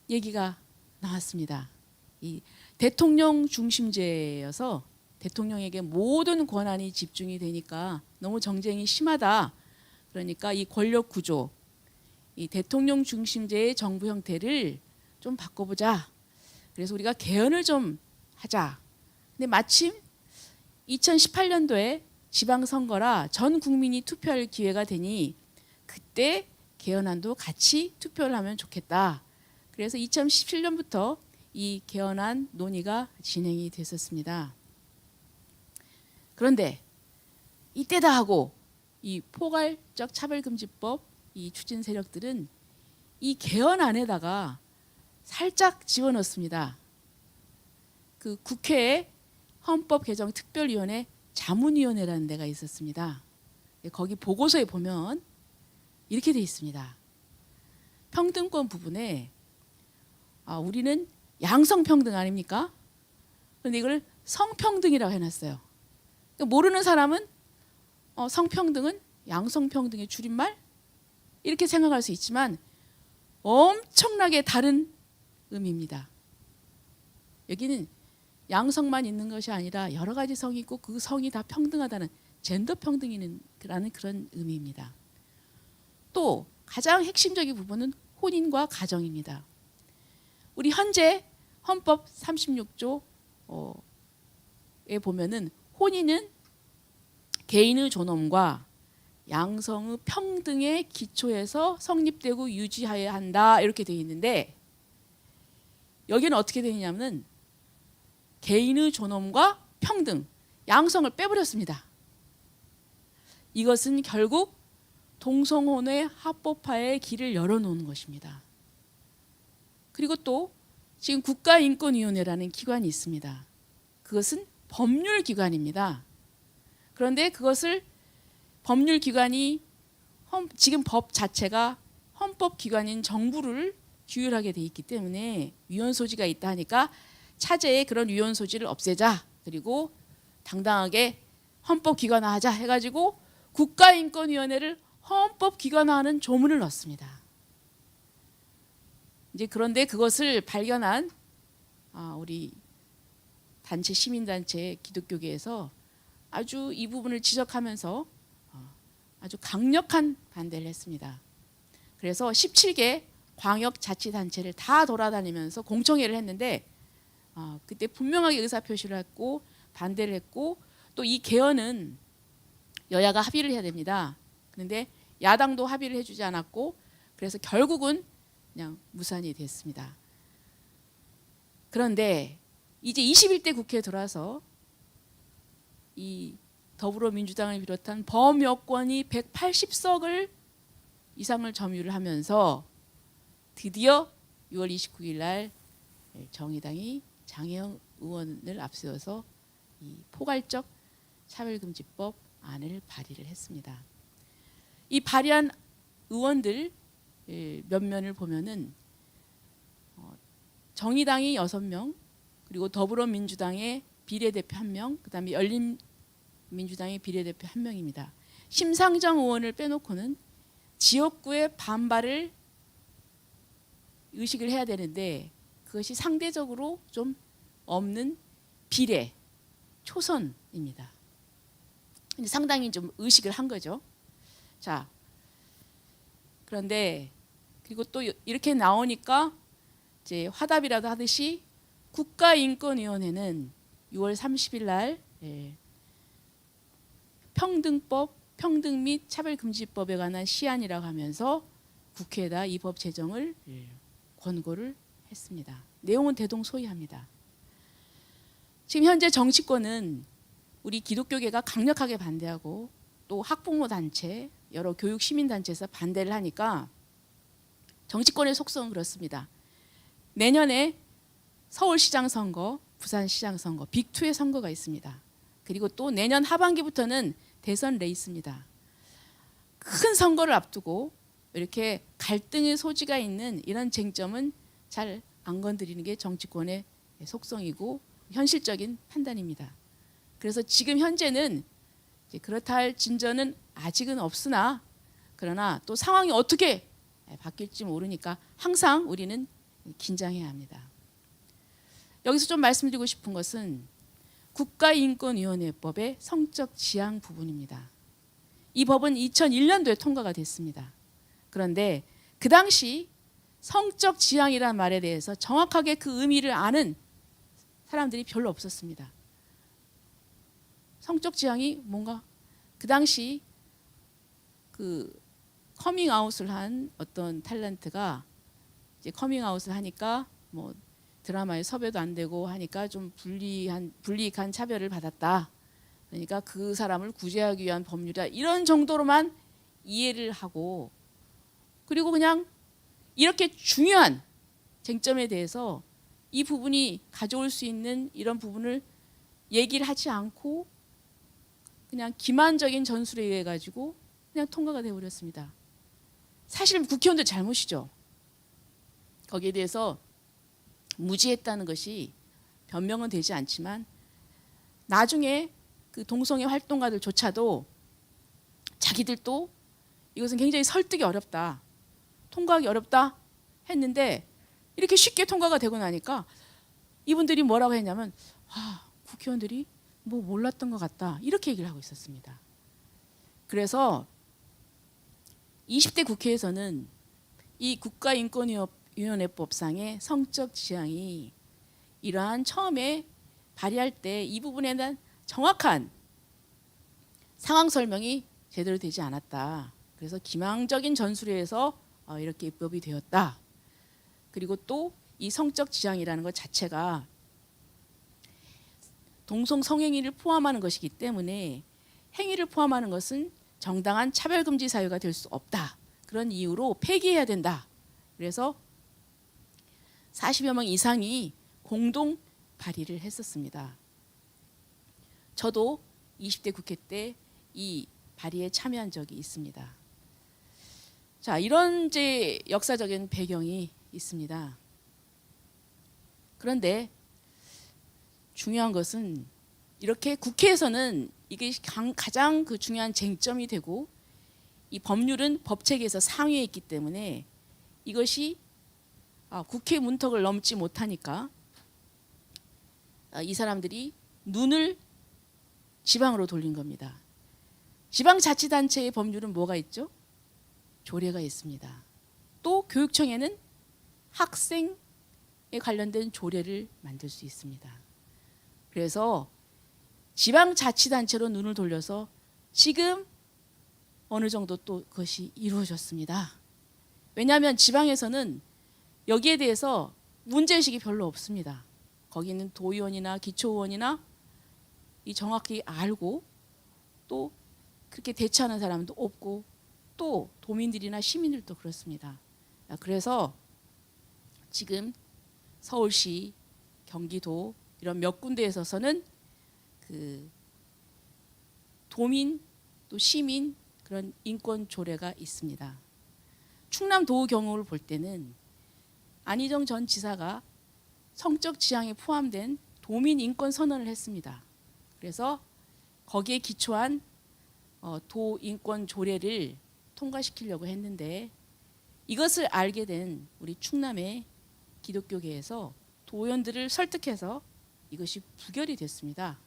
S3: 얘기가 나왔습니다. 이 대통령 중심제여서 대통령에게 모든 권한이 집중이 되니까 너무 정쟁이 심하다. 그러니까 이 권력 구조, 이 대통령 중심제의 정부 형태를 좀 바꿔보자. 그래서 우리가 개헌을 좀 하자. 근데 마침 2018년도에 지방선거라 전 국민이 투표할 기회가 되니 그때 개헌안도 같이 투표를 하면 좋겠다. 그래서 2017년부터 이 개헌안 논의가 진행이 됐었습니다. 그런데 이때다 하고 이 포괄적 차별금지법 이 추진 세력들은 이 개헌안에다가 살짝 집어넣습니다. 그 국회에 헌법개정특별위원회 자문위원회라는 데가 있었습니다. 거기 보고서에 보면 이렇게 돼 있습니다. 평등권 부분에 우리는 양성평등 아닙니까? 그런데 이걸 성평등이라고 해놨어요. 모르는 사람은 성평등은 양성평등의 줄임말? 이렇게 생각할 수 있지만 엄청나게 다른 의미입니다. 여기는 양성만 있는 것이 아니라 여러 가지 성이 있고 그 성이 다 평등하다는 젠더 평등이라는 그런 의미입니다. 또 가장 핵심적인 부분은 혼인과 가정입니다. 우리 현재 헌법 36조에 보면은 혼인은 개인의 존엄과 양성의 평등의 기초에서 성립되고 유지해야 한다 이렇게 되어 있는데 여기는 어떻게 되냐면 개인의 존엄과 평등, 양성을 빼버렸습니다. 이것은 결국 동성혼의 합법화의 길을 열어놓은 것입니다. 그리고 또 지금 국가인권위원회라는 기관이 있습니다. 그것은 법률기관입니다. 그런데 그것을 법률기관이 지금 법 자체가 헌법기관인 정부를 규율하게 돼 있기 때문에 위헌 소지가 있다 하니까 차제에 그런 위헌 소지를 없애자. 그리고 당당하게 헌법기관화하자 해가지고 국가인권위원회를 헌법기관화하는 조문을 넣습니다. 이제 그런데 그것을 발견한 우리 단체 시민단체 기독교계에서 아주 이 부분을 지적하면서 아주 강력한 반대를 했습니다. 그래서 17개 광역자치단체를 다 돌아다니면서 공청회를 했는데 그때 분명하게 의사표시를 했고 반대를 했고 또 이 개헌은 여야가 합의를 해야 됩니다. 그런데 야당도 합의를 해주지 않았고 그래서 결국은 그냥 무산이 됐습니다. 그런데 이제 21대 국회에 들어와서 이 더불어민주당을 비롯한 범여권이 180석을 이상을 점유를 하면서 드디어 6월 29일 날 정의당이 장혜영 의원을 앞세워서 이 포괄적 차별금지법 안을 발의를 했습니다. 이 발의한 의원들 면면을 보면은 정의당이 6명, 그리고 더불어민주당의 비례대표 1명, 그다음에 열린민주당의 비례대표 1명입니다. 심상정 의원을 빼놓고는 지역구의 반발을 의식을 해야 되는데 그것이 상대적으로 좀 없는 비례, 초선입니다. 근데 상당히 좀 의식을 한 거죠. 자, 그런데 그리고 또 이렇게 나오니까 이제 화답이라도 하듯이 국가인권위원회는 6월 30일 날 평등법, 평등 및 차별금지법에 관한 시안이라고 하면서 국회에다 이 법 제정을 권고를 했습니다. 내용은 대동소이합니다. 지금 현재 정치권은 우리 기독교계가 강력하게 반대하고 또 학부모 단체, 여러 교육 시민 단체에서 반대를 하니까 정치권의 속성은 그렇습니다. 내년에 서울시장 선거, 부산시장 선거, 빅2의 선거가 있습니다. 그리고 또 내년 하반기부터는 대선 레이스입니다. 큰 선거를 앞두고 이렇게 갈등의 소지가 있는 이런 쟁점은 잘 안 건드리는 게 정치권의 속성이고 현실적인 판단입니다. 그래서 지금 현재는 이제 그렇다 할 진전은 아직은 없으나 그러나 또 상황이 어떻게 바뀔지 모르니까 항상 우리는 긴장해야 합니다. 여기서 좀 말씀드리고 싶은 것은 국가인권위원회법의 성적 지향 부분입니다. 이 법은 2001년도에 통과가 됐습니다. 그런데 그 당시 성적 지향이라는 말에 대해서 정확하게 그 의미를 아는 사람들이 별로 없었습니다. 성적 지향이 뭔가 그 당시 그 커밍아웃을 한 어떤 탤런트가 이제 커밍아웃을 하니까 뭐 드라마에 섭외도 안 되고 하니까 좀 불이익한 차별을 받았다. 그러니까 그 사람을 구제하기 위한 법률이다. 이런 정도로만 이해를 하고 그리고 그냥 이렇게 중요한 쟁점에 대해서 이 부분이 가져올 수 있는 이런 부분을 얘기를 하지 않고 그냥 기만적인 전술에 의해 가지고 그냥 통과가 되어버렸습니다. 사실 국회의원들 잘못이죠. 거기에 대해서 무지했다는 것이 변명은 되지 않지만 나중에 그 동성애 활동가들조차도 자기들도 이것은 굉장히 설득이 어렵다, 통과하기 어렵다 했는데 이렇게 쉽게 통과가 되고 나니까 이분들이 뭐라고 했냐면 국회의원들이 뭐 몰랐던 것 같다 이렇게 얘기를 하고 있었습니다. 그래서 20대 국회에서는 이 국가인권위원회법상의 성적 지향이 이러한 처음에 발의할 때 이 부분에 대한 정확한 상황 설명이 제대로 되지 않았다. 그래서 기망적인 전술에 의해서 이렇게 입법이 되었다. 그리고 또 이 성적 지향이라는 것 자체가 동성 성행위를 포함하는 것이기 때문에 행위를 포함하는 것은 정당한 차별금지 사유가 될 수 없다. 그런 이유로 폐기해야 된다. 그래서 40여 명 이상이 공동 발의를 했었습니다. 저도 20대 국회 때 이 발의에 참여한 적이 있습니다. 자, 이런 이제 역사적인 배경이 있습니다. 그런데 중요한 것은 이렇게 국회에서는 이게 가장 그 중요한 쟁점이 되고 이 법률은 법체계에서 상위에 있기 때문에 이것이 국회 문턱을 넘지 못하니까 이 사람들이 눈을 지방으로 돌린 겁니다. 지방자치단체의 법률은 뭐가 있죠? 조례가 있습니다. 또 교육청에는 학생에 관련된 조례를 만들 수 있습니다. 그래서 지방자치단체로 눈을 돌려서 지금 어느 정도 또 그것이 이루어졌습니다. 왜냐하면 지방에서는 여기에 대해서 문제의식이 별로 없습니다. 거기는 도의원이나 기초의원이나 이 정확히 알고 또 그렇게 대처하는 사람도 없고 또 도민들이나 시민들도 그렇습니다. 그래서 지금 서울시, 경기도 이런 몇 군데에 있어서는 그 도민 또 시민 그런 인권 조례가 있습니다. 충남도의 경우를 볼 때는 안희정 전 지사가 성적 지향에 포함된 도민 인권 선언을 했습니다. 그래서 거기에 기초한 도 인권 조례를 통과시키려고 했는데 이것을 알게 된 우리 충남의 기독교계에서 도의원들을 설득해서 이것이 부결이 됐습니다.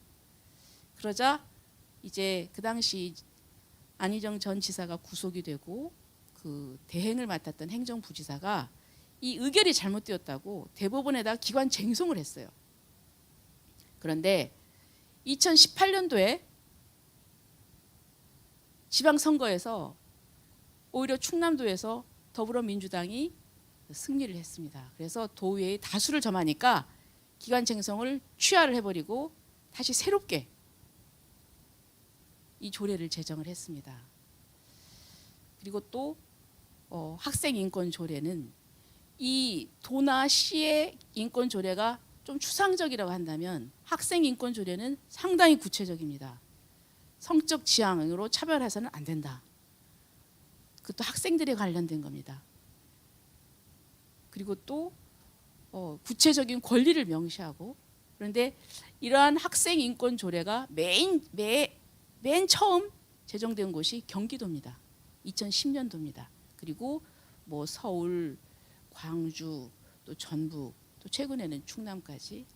S3: 그러자 이제 그 당시 안희정 전 지사가 구속이 되고 그 대행을 맡았던 행정부지사가 이 의결이 잘못되었다고 대법원에다 기관 쟁송을 했어요. 그런데 2018년도에 지방선거에서 오히려 충남도에서 더불어민주당이 승리를 했습니다. 그래서 도의회의 다수를 점하니까 기관 쟁송을 취하를 해버리고 다시 새롭게 이 조례를 제정을 했습니다. 그리고 또 학생 인권 조례는 이 도나 시의 인권 조례가 좀 추상적이라고 한다면 학생 인권 조례는 상당히 구체적입니다. 성적 지향으로 차별해서는 안 된다. 그것도 학생들에 관련된 겁니다. 그리고 또 구체적인 권리를 명시하고 그런데 이러한 학생 인권 조례가 맨 처음 제정된 곳이 경기도입니다. 2010년도입니다. 그리고 뭐 서울, 광주, 또 전북, 또 최근에는 충남까지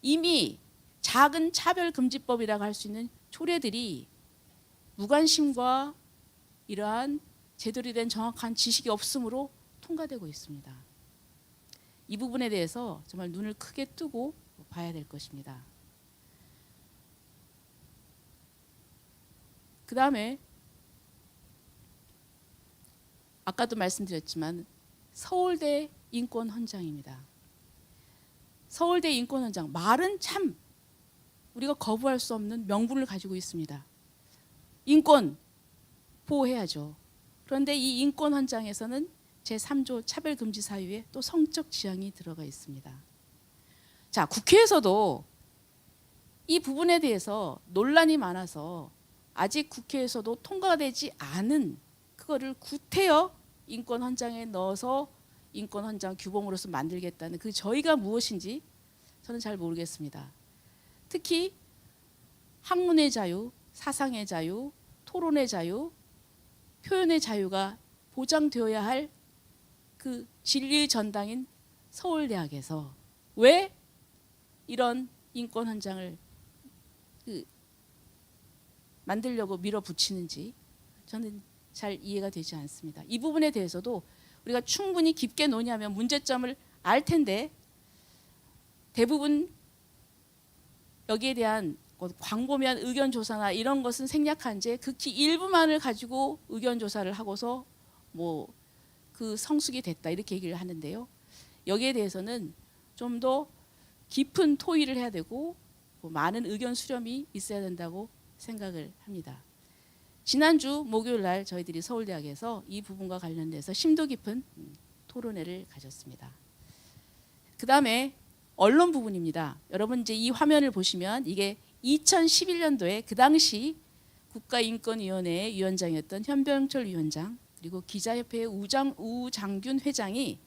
S3: 이미 작은 차별금지법이라고 할 수 있는 조례들이 무관심과 이러한 제대로 된 정확한 지식이 없으므로 통과되고 있습니다. 이 부분에 대해서 정말 눈을 크게 뜨고 봐야 될 것입니다. 그 다음에 아까도 말씀드렸지만 서울대 인권헌장입니다. 서울대 인권헌장 말은 참 우리가 거부할 수 없는 명분을 가지고 있습니다. 인권 보호해야죠. 그런데 이 인권헌장에서는 제3조 차별금지 사유에 또 성적 지향이 들어가 있습니다. 자, 국회에서도 이 부분에 대해서 논란이 많아서 아직 국회에서도 통과되지 않은 그거를 구태여 인권헌장에 넣어서 인권헌장 규범으로서 만들겠다는 그 저희가 무엇인지 저는 잘 모르겠습니다. 특히 학문의 자유, 사상의 자유, 토론의 자유, 표현의 자유가 보장되어야 할 그 진리의 전당인 서울대학에서 왜 이런 인권헌장을 만들려고 밀어붙이는지 저는 잘 이해가 되지 않습니다. 이 부분에 대해서도 우리가 충분히 깊게 논의하면 문제점을 알 텐데 대부분 여기에 대한 광범위한 의견 조사나 이런 것은 생략한 채 극히 일부만을 가지고 의견 조사를 하고서 뭐 그 성숙이 됐다 이렇게 얘기를 하는데요. 여기에 대해서는 좀 더 깊은 토의를 해야 되고 많은 의견 수렴이 있어야 된다고 생각을 합니다. 지난주 목요일 날 저희들이 서울대학에서 이 부분과 관련돼서 심도 깊은 토론회를 가졌습니다. 그 다음에 언론 부분입니다. 여러분 이제 이 화면을 보시면 이게 2011년도에 그 당시 국가인권위원회 위원장이었던 현병철 위원장 그리고 기자협회의 우장균 회장이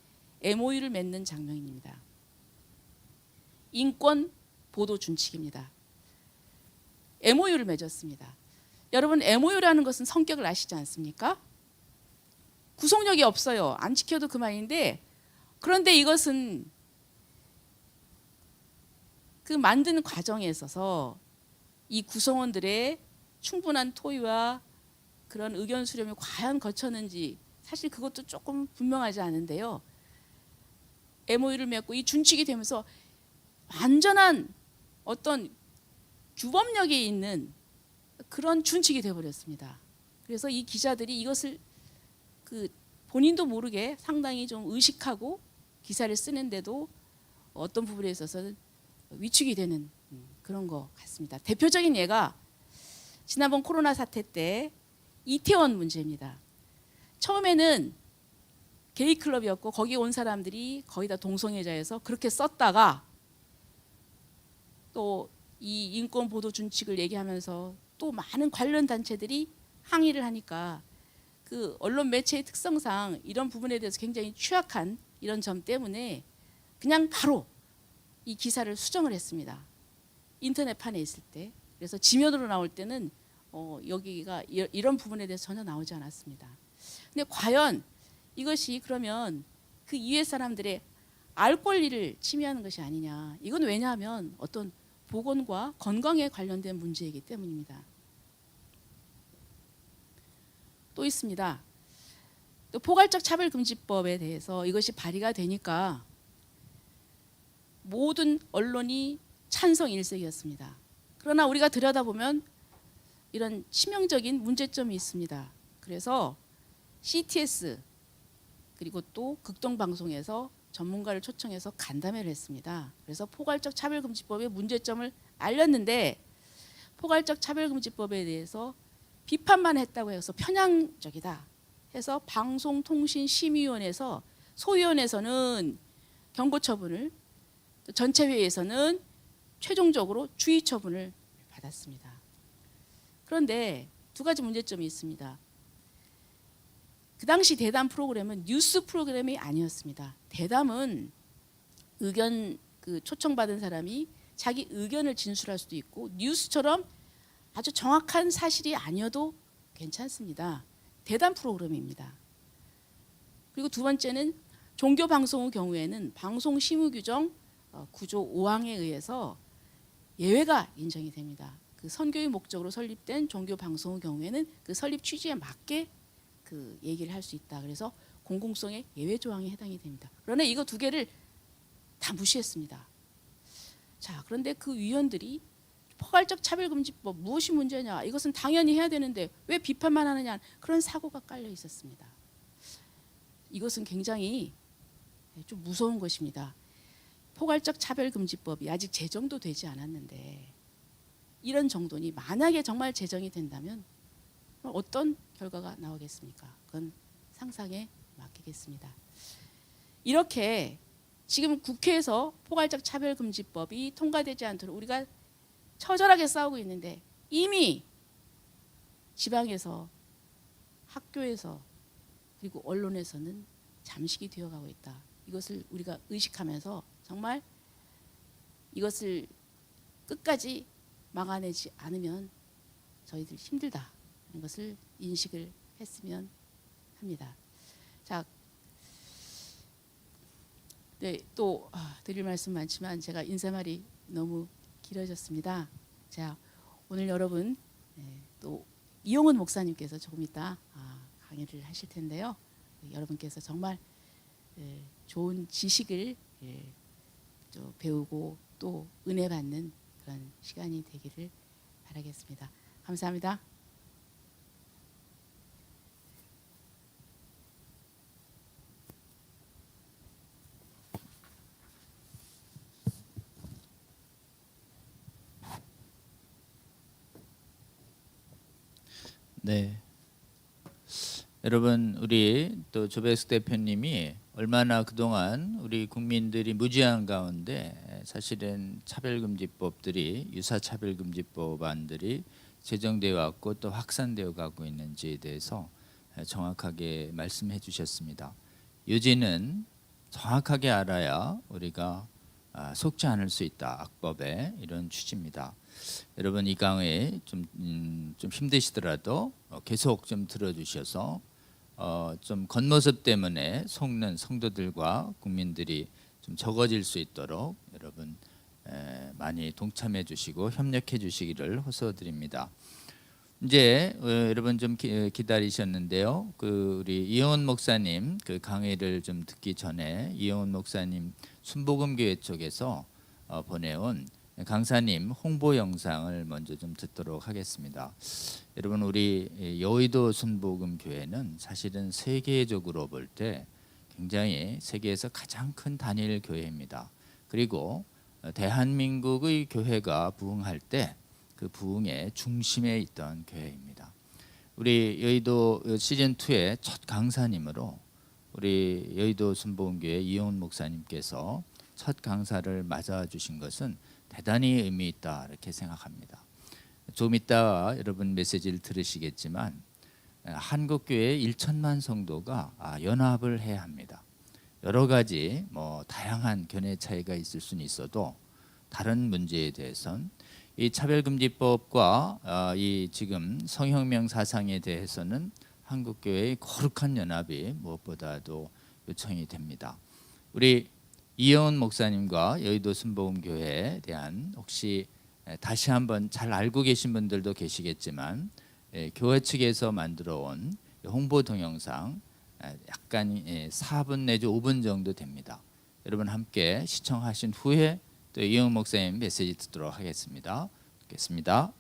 S3: MOU를 맺는 장면입니다. 인권 보도 준칙입니다. MOU를 맺었습니다. 여러분 MOU라는 것은 성격을 아시지 않습니까? 구속력이 없어요. 안 지켜도 그만인데 그런데 이것은 그 만드는 과정에 있어서 이 구성원들의 충분한 토의와 그런 의견 수렴이 과연 거쳤는지 사실 그것도 조금 분명하지 않은데요. MOU를 맺고 이 준칙이 되면서 완전한 어떤 주범력에 있는 그런 준칙이 되어버렸습니다. 그래서 이 기자들이 이것을 그 본인도 모르게 상당히 좀 의식하고 기사를 쓰는데도 어떤 부분에 있어서는 위축이 되는 그런 것 같습니다. 대표적인 예가 지난번 코로나 사태 때 이태원 문제입니다. 처음에는 게이 클럽이었고 거기 온 사람들이 거의 다 동성애자여서 그렇게 썼다가 또 이 인권 보도 준칙을 얘기하면서 또 많은 관련 단체들이 항의를 하니까 그 언론 매체의 특성상 이런 부분에 대해서 굉장히 취약한 이런 점 때문에 그냥 바로 이 기사를 수정을 했습니다. 인터넷판에 있을 때. 그래서 지면으로 나올 때는 여기가 이런 부분에 대해서 전혀 나오지 않았습니다. 근데 과연 이것이 그러면 그 이외 사람들의 알 권리를 침해하는 것이 아니냐. 이건 왜냐하면 어떤 보건과 건강에 관련된 문제이기 때문입니다. 또 있습니다. 또 포괄적 차별금지법에 대해서 이것이 발의가 되니까 모든 언론이 찬성 일색이었습니다. 그러나 우리가 들여다보면 이런 치명적인 문제점이 있습니다. 그래서 CTS 그리고 또 극동방송에서 전문가를 초청해서 간담회를 했습니다. 그래서 포괄적 차별금지법의 문제점을 알렸는데 포괄적 차별금지법에 대해서 비판만 했다고 해서 편향적이다 해서 방송통신심의위원회에서 소위원회에서는 경고 처분을 전체회의에서는 최종적으로 주의 처분을 받았습니다. 그런데 두 가지 문제점이 있습니다. 그 당시 대담 프로그램은 뉴스 프로그램이 아니었습니다. 대담은 의견 초청받은 사람이 자기 의견을 진술할 수도 있고 뉴스처럼 아주 정확한 사실이 아니어도 괜찮습니다. 대담 프로그램입니다. 그리고 두 번째는 종교 방송의 경우에는 방송심의규정 9조 5항에 의해서 예외가 인정이 됩니다. 그 선교의 목적으로 설립된 종교 방송의 경우에는 그 설립 취지에 맞게 그 얘기를 할 수 있다. 그래서 공공성의 예외 조항에 해당이 됩니다. 그러나 이거 두 개를 다 무시했습니다. 자, 그런데 그 위원들이 포괄적 차별금지법 무엇이 문제냐? 이것은 당연히 해야 되는데 왜 비판만 하느냐? 그런 사고가 깔려 있었습니다. 이것은 굉장히 좀 무서운 것입니다. 포괄적 차별금지법이 아직 제정도 되지 않았는데 이런 정도니 만약에 정말 제정이 된다면 어떤 결과가 나오겠습니까? 그건 상상에 맡기겠습니다. 이렇게 지금 국회에서 포괄적 차별금지법이 통과되지 않도록 우리가 처절하게 싸우고 있는데 이미 지방에서 학교에서 그리고 언론에서는 잠식이 되어가고 있다. 이것을 우리가 의식하면서 정말 이것을 끝까지 막아내지 않으면 저희들 힘들다. 하는 것을 인식을 했으면 합니다. 자, 네, 또 드릴 말씀 많지만 제가 인사말이 너무 길어졌습니다. 자, 오늘 여러분 또 이용훈 목사님께서 조금 이따 강의를 하실 텐데요. 여러분께서 정말 좋은 지식을 배우고 또 은혜 받는 그런 시간이 되기를 바라겠습니다. 감사합니다.
S1: 네. 여러분 우리 또 조백수 대표님이 얼마나 그동안 우리 국민들이 무지한 가운데 사실은 차별금지법들이 유사차별금지법안들이 제정되어 왔고 또 확산되어 가고 있는지에 대해서 정확하게 말씀해 주셨습니다. 요지는 정확하게 알아야 우리가 속지 않을 수 있다. 악법에 이런 취지입니다. 여러분 이 강의 좀 힘드시더라도 계속 좀 들어주셔서 좀 겉모습 때문에 속는 성도들과 국민들이 좀 적어질 수 있도록 여러분 많이 동참해 주시고 협력해 주시기를 호소드립니다. 이제 여러분 좀 기다리셨는데요. 그 우리 이용훈 목사님 그 강의를 좀 듣기 전에 이용훈 목사님 순복음교회 쪽에서 보내온 강사님 홍보 영상을 먼저 좀 듣도록 하겠습니다. 여러분, 우리 여의도 순복음 교회는 사실은 세계적으로 볼 때 굉장히 세계에서 가장 큰 단일 교회입니다. 그리고 대한민국의 교회가 부흥할 때 그 부흥의 중심에 있던 교회입니다. 우리 여의도 시즌 2의 첫 강사님으로 우리 여의도 순복음교회 이용훈 목사님께서 첫 강사를 맞아 주신 것은 대단히 의미 있다 이렇게 생각합니다. 좀 이따 여러분 메시지를 들으시겠지만 한국 교회 1천만 성도가 연합을 해야 합니다. 여러 가지 다양한 견해 차이가 있을 수는 있어도 다른 문제에 대해선 이 차별금지법과 이 지금 성혁명 사상에 대해서는 한국 교회의 거룩한 연합이 무엇보다도 요청이 됩니다. 우리 이영훈 목사님과 여의도 순복음교회에 대한 혹시 다시 한번 잘 알고 계신 분들도 계시겠지만 교회 측에서 만들어 온 홍보 동영상 약간 4분 내지 5분 정도 됩니다. 여러분 함께 시청하신 후에 또 이영훈 목사님 메시지 듣도록 하겠습니다. 듣겠습니다.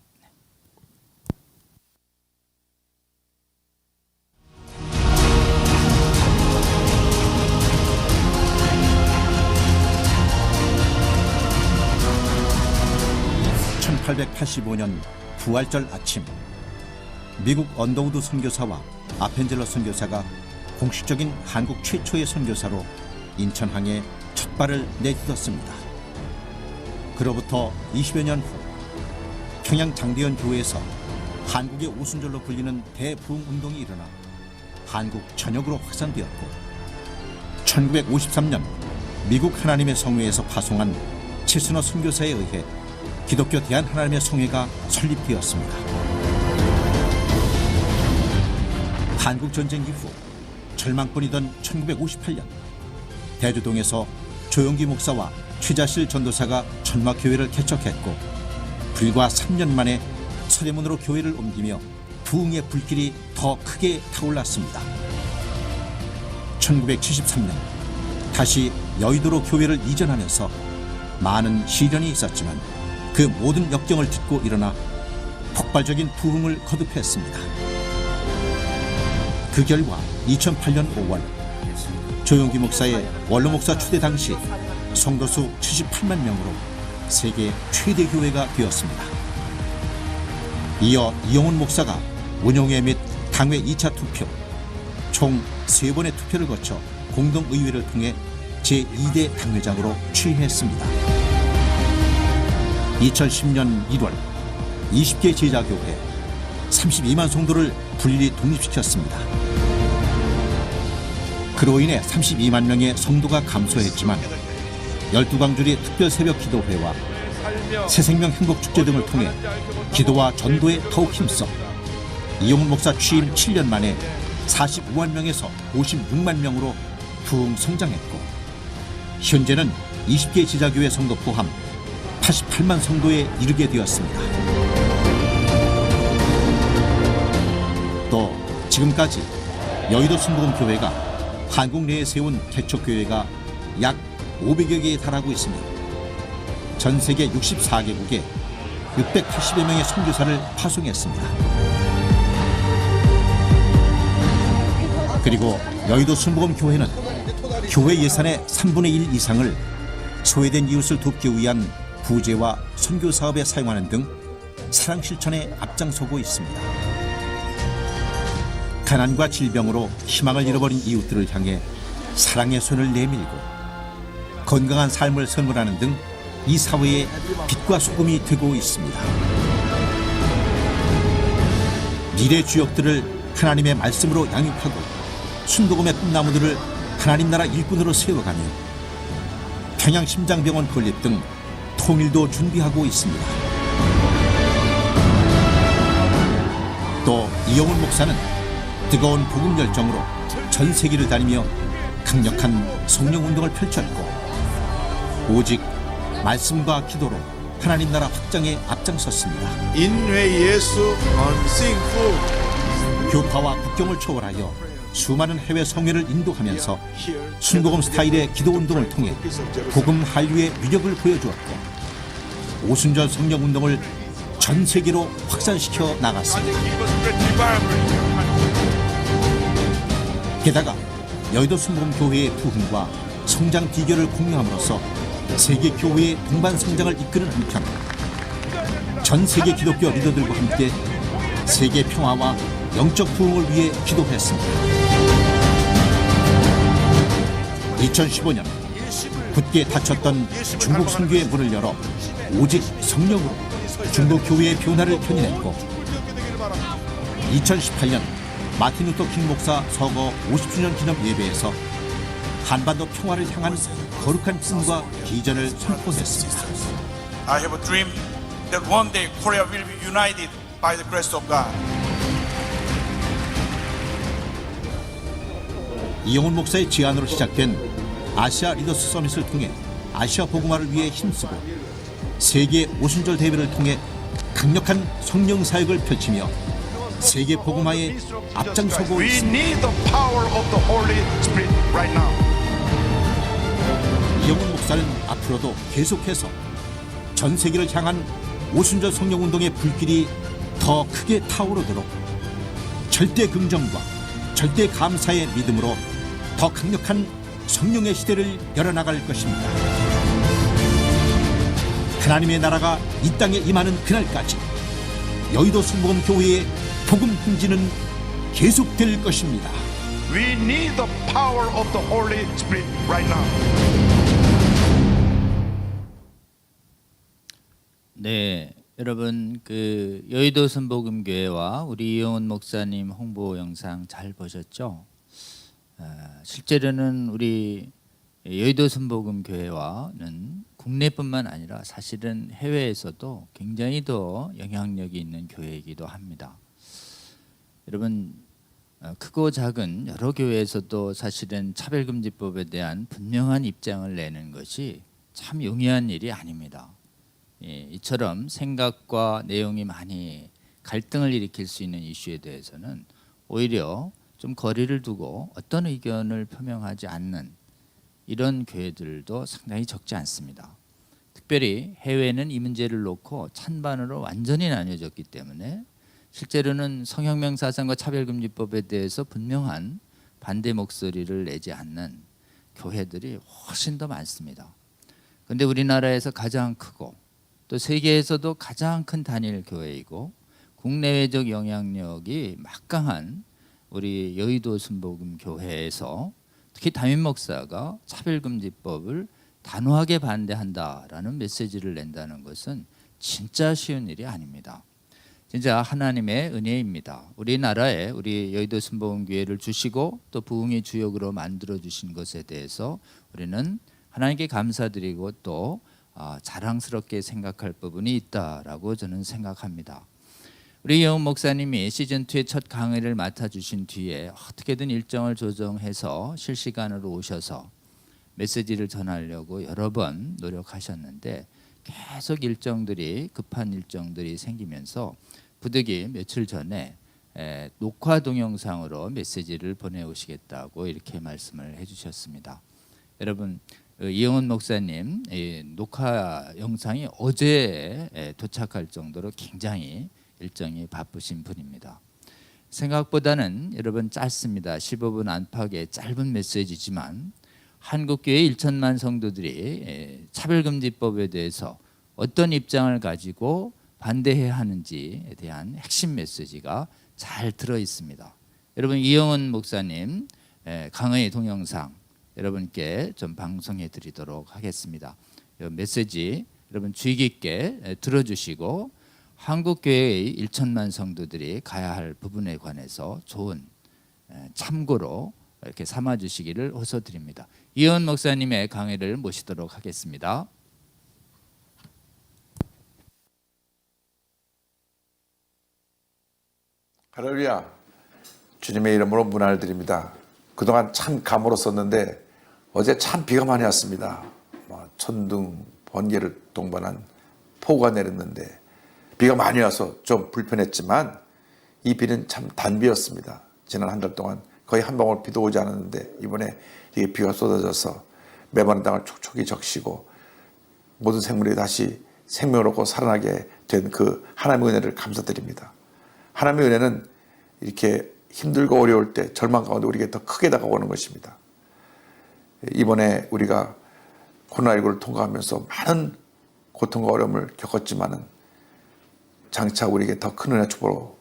S4: 1885년 부활절 아침, 미국 언더우드 선교사와 아펜젤러 선교사가 공식적인 한국 최초의 선교사로 인천항에 첫 발을 내딛었습니다. 그로부터 20여 년 후 평양 장대현 교회에서 한국의 오순절로 불리는 대부흥 운동이 일어나 한국 전역으로 확산되었고 1953년 미국 하나님의 성회에서 파송한 최순호 선교사에 의해 기독교 대한하나님의 성회가 설립되었습니다. 한국전쟁 이후 절망권이던 1958년 대주동에서 조용기 목사와 최자실 전도사가 천막교회를 개척했고 불과 3년 만에 서대문으로 교회를 옮기며 부흥의 불길이 더 크게 타올랐습니다. 1973년 다시 여의도로 교회를 이전하면서 많은 시련이 있었지만 그 모든 역경을 딛고 일어나 폭발적인 부흥을 거듭했습니다. 그 결과 2008년 5월 조용기 목사의 원로 목사 추대 당시 성도수 78만 명으로 세계 최대 교회가 되었습니다. 이어 이용훈 목사가 운영회 및 당회 2차 투표, 총 3번의 투표를 거쳐 공동의회를 통해 제2대 당회장으로 취임했습니다. 2010년 1월 20개 제자교회 32만 성도를 분리 독립시켰습니다. 그로 인해 32만 명의 성도가 감소했지만 12광주리 특별 새벽 기도회와 새생명 행복축제 등을 통해 기도와 전도에 더욱 힘써 이용훈 목사 취임 7년 만에 45만 명에서 56만 명으로 부흥 성장했고 현재는 20개 제자교회 성도 포함 88만 성도에 이르게 되었습니다. 또 지금까지 여의도 순복음교회가 한국 내에 세운 개척교회가 약 500여 개에 달하고 있으며 전 세계 64개국에 680여 명의 선교사를 파송했습니다. 그리고 여의도 순복음교회는 교회 예산의 3분의 1 이상을 소외된 이웃을 돕기 위한 부재와 선교 사업에 사용하는 등 사랑 실천에 앞장서고 있습니다. 가난과 질병으로 희망을 잃어버린 이웃들을 향해 사랑의 손을 내밀고 건강한 삶을 선물하는 등 이 사회의 빛과 소금이 되고 있습니다. 미래 주역들을 하나님의 말씀으로 양육하고 순복음의 꿈나무들을 하나님 나라 일꾼으로 세워가며 평양심장병원 건립 등 통일도 준비하고 있습니다. 또 이용훈 목사는 뜨거운 복음 열정으로 전 세계를 다니며 강력한 성령운동을 펼쳤고 오직 말씀과 기도로 하나님 나라 확장에 앞장섰습니다.
S5: 인회 예수 언싱후
S4: 교파와 국경을 초월하여 수많은 해외 성회를 인도하면서 순복음 스타일의 기도운동을 통해 복음 한류의 위력을 보여주었고 오순절 성령 운동을 전 세계로 확산시켜 나갔습니다. 게다가 여의도 순복음교회의 부흥과 성장 비결을 공유함으로써 세계 교회의 동반 성장을 이끄는 한편 전 세계 기독교 리더들과 함께 세계 평화와 영적 부흥을 위해 기도했습니다. 2015년 굳게 닫혔던 중국 선교의 문을 열어 오직 성령으로 중국 교회의 변화를 견인했고 2018년 마틴 루터 킹 목사 서거 50주년 기념 예배에서 한반도 평화를 향한 거룩한 꿈과 비전을 선포했습니다.
S6: I have a dream that one day Korea will be united by the grace of God.
S4: 이영훈 목사의 제안으로 시작된 아시아 리더스 서밋을 통해 아시아 복음화를 위해 힘쓰고 세계 오순절 대회를 통해 강력한 성령 사역을 펼치며 세계 복음화에 앞장서고
S6: We
S4: 있습니다.
S6: need the power of the Holy Spirit right now.
S4: 이영훈 목사는 앞으로도 계속해서 전 세계를 향한 오순절 성령 운동의 불길이 더 크게 타오르도록 절대 긍정과 절대 감사의 믿음으로 더 강력한 성령의 시대를 열어나갈 것입니다. 하나님의 나라가 이 땅에 임하는 그날까지 여의도 순복음교회의 복음 행진은 계속될 것입니다.
S6: We need the power of the Holy Spirit right now.
S1: 네, 여러분 그 여의도 순복음교회와 우리 이영훈 목사님 홍보 영상 잘 보셨죠? 실제로는 우리 여의도 순복음교회와는 국내뿐만 아니라 사실은 해외에서도 굉장히 더 영향력이 있는 교회이기도 합니다. 여러분 크고 작은 여러 교회에서도 사실은 차별금지법에 대한 분명한 입장을 내는 것이 참 용이한 일이 아닙니다. 이처럼 생각과 내용이 많이 갈등을 일으킬 수 있는 이슈에 대해서는 오히려 좀 거리를 두고 어떤 의견을 표명하지 않는 이런 교회들도 상당히 적지 않습니다. 특별히 해외는 이 문제를 놓고 찬반으로 완전히 나뉘어졌기 때문에 실제로는 성혁명 사상과 차별금지법에 대해서 분명한 반대 목소리를 내지 않는 교회들이 훨씬 더 많습니다. 그런데 우리나라에서 가장 크고 또 세계에서도 가장 큰 단일 교회이고 국내외적 영향력이 막강한 우리 여의도 순복음교회에서 특히 담임 목사가 차별금지법을 단호하게 반대한다라는 메시지를 낸다는 것은 진짜 쉬운 일이 아닙니다. 진짜 하나님의 은혜입니다. 우리나라에 우리 여의도 순복음교회를 주시고 또 부흥의 주역으로 만들어 주신 것에 대해서 우리는 하나님께 감사드리고 또 자랑스럽게 생각할 부분이 있다라고 저는 생각합니다. 우리 이영훈 목사님이 시즌2의 첫 강의를 맡아주신 뒤에 어떻게든 일정을 조정해서 실시간으로 오셔서 메시지를 전하려고 여러 번 노력하셨는데 계속 급한 일정들이 생기면서 부득이 며칠 전에 녹화 동영상으로 메시지를 보내오시겠다고 이렇게 말씀을 해주셨습니다. 여러분 이영훈 목사님 녹화 영상이 어제 도착할 정도로 굉장히 일정이 바쁘신 분입니다. 생각보다는 여러분 짧습니다. 15분 안팎의 짧은 메시지지만 한국교회 1천만 성도들이 차별금지법에 대해서 어떤 입장을 가지고 반대해야 하는지에 대한 핵심 메시지가 잘 들어 있습니다. 여러분 이영훈 목사님 강의 동영상 여러분께 좀 방송해 드리도록 하겠습니다. 이 메시지 여러분 주의 깊게 들어주시고 한국교회의 1천만 성도들이 가야 할 부분에 관해서 좋은 참고로 이렇게 삼아주시기를 호소드립니다. 이현 목사님의 강의를 모시도록 하겠습니다.
S7: 할렐루야. 주님의 이름으로 문안을 드립니다. 그동안 참 가물었었는데 어제 참 비가 많이 왔습니다. 천둥, 번개를 동반한 폭우가 내렸는데 비가 많이 와서 좀 불편했지만 이 비는 참 단비였습니다. 지난 한 달 동안 거의 한 방울 비도 오지 않았는데 이번에 이게 비가 쏟아져서 매번 땅을 촉촉이 적시고 모든 생물이 다시 생명을 얻고 살아나게 된 그 하나님의 은혜를 감사드립니다. 하나님의 은혜는 이렇게 힘들고 어려울 때 절망 가운데 우리에게 더 크게 다가오는 것입니다. 이번에 우리가 코로나19를 통과하면서 많은 고통과 어려움을 겪었지만은 장차 우리에게 더 큰 은혜 축복으로